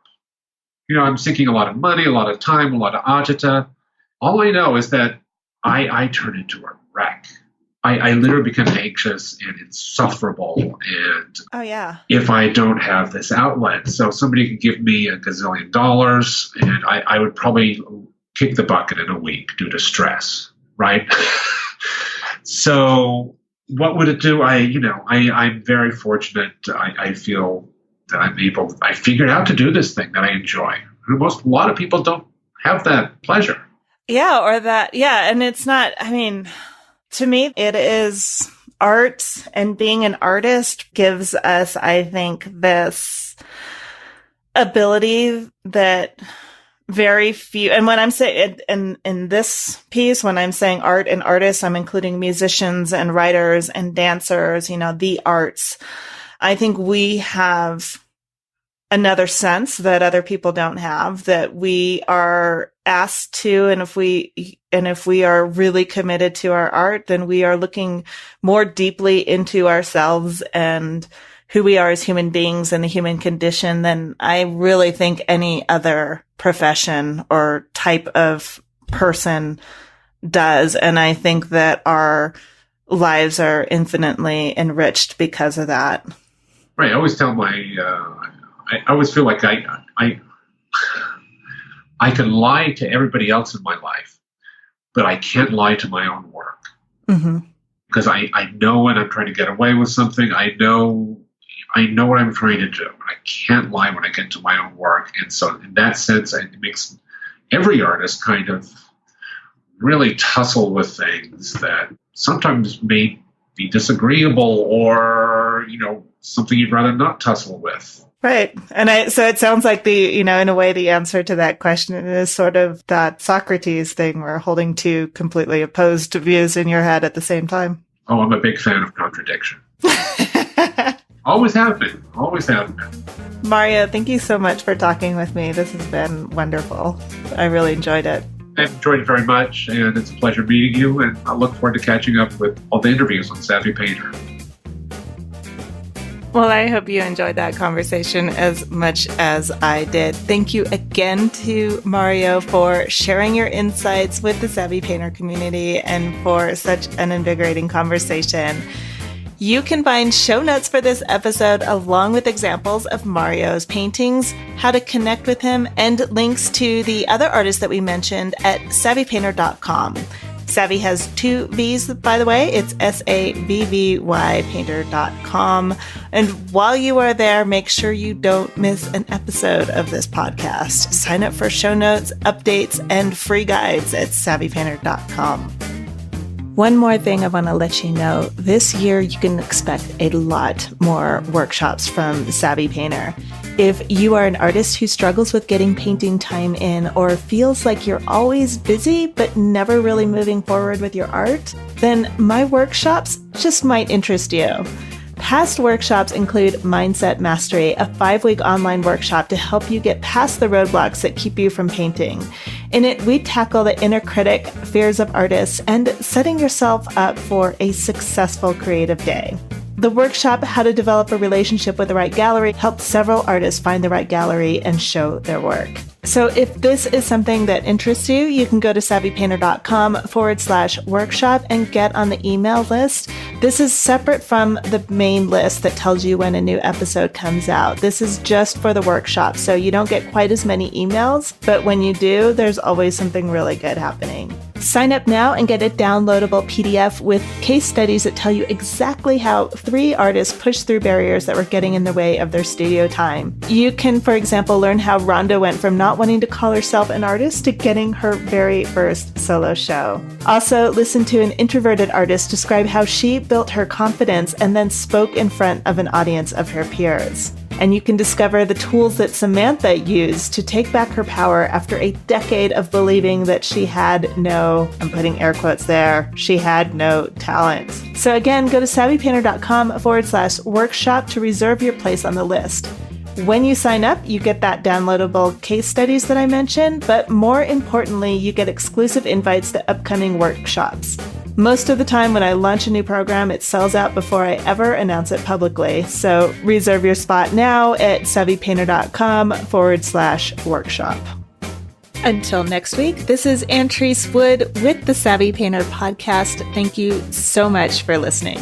I'm sinking a lot of money, a lot of time, a lot of agita. All I know is that I turn into a wreck. I literally become anxious and insufferable. And oh, yeah. If I don't have this outlet, so somebody could give me $1 gazillion and I would probably kick the bucket in a week due to stress, right? So what would it do? I'm very fortunate. I feel that I figured out to do this thing that I enjoy. A lot of people don't have that pleasure. Yeah, or that, yeah. And it's not, to me, it is art, and being an artist gives us, I think, this ability that very few, and when I'm saying in this piece, when I'm saying art and artists, I'm including musicians and writers and dancers, the arts. I think we have another sense that other people don't have, that we are asked to, and if we are really committed to our art, then we are looking more deeply into ourselves and who we are as human beings and the human condition than I really think any other profession or type of person does. And I think that our lives are infinitely enriched because of that. Right. I always tell I always feel like I can lie to everybody else in my life, but I can't lie to my own work. Mm-hmm. Because I know when I'm trying to get away with something. I know what I'm trying to do. I can't lie when I get to my own work. And so in that sense, it makes every artist kind of really tussle with things that sometimes may be disagreeable or, something you'd rather not tussle with. Right. And so it sounds like in a way, the answer to that question is sort of that Socrates thing where holding two completely opposed views in your head at the same time. Oh, I'm a big fan of contradiction. Always have been. Always have been. Mario, thank you so much for talking with me. This has been wonderful. I really enjoyed it. I enjoyed it very much, and it's a pleasure meeting you, and I look forward to catching up with all the interviews on Savvy Painter. Well, I hope you enjoyed that conversation as much as I did. Thank you again to Mario for sharing your insights with the Savvy Painter community and for such an invigorating conversation. You can find show notes for this episode along with examples of Mario's paintings, how to connect with him, and links to the other artists that we mentioned at savvypainter.com. Savvy has 2 V's, by the way. It's SAVVY painter.com. And while you are there, make sure you don't miss an episode of this podcast. Sign up for show notes, updates, and free guides at savvypainter.com. One more thing I want to let you know. This year, you can expect a lot more workshops from Savvy Painter. If you are an artist who struggles with getting painting time in or feels like you're always busy but never really moving forward with your art, then my workshops just might interest you. Past workshops include Mindset Mastery, a 5-week online workshop to help you get past the roadblocks that keep you from painting. In it, we tackle the inner critic, fears of artists, and setting yourself up for a successful creative day. The workshop, How to Develop a Relationship with the Right Gallery, helped several artists find the right gallery and show their work. So if this is something that interests you, you can go to savvypainter.com/workshop and get on the email list. This is separate from the main list that tells you when a new episode comes out. This is just for the workshop, so you don't get quite as many emails, but when you do, there's always something really good happening. Sign up now and get a downloadable PDF with case studies that tell you exactly how 3 artists pushed through barriers that were getting in the way of their studio time. You can, for example, learn how Rhonda went from not wanting to call herself an artist to getting her very first solo show. Also, listen to an introverted artist describe how she built her confidence and then spoke in front of an audience of her peers. And you can discover the tools that Samantha used to take back her power after a decade of believing that she had no, I'm putting air quotes there, she had no talent. So again, go to savvypainter.com/workshop to reserve your place on the list. When you sign up, you get that downloadable case studies that I mentioned, but more importantly, you get exclusive invites to upcoming workshops. Most of the time when I launch a new program, it sells out before I ever announce it publicly. So reserve your spot now at savvypainter.com/workshop. Until next week, this is Antrice Wood with the Savvy Painter Podcast. Thank you so much for listening.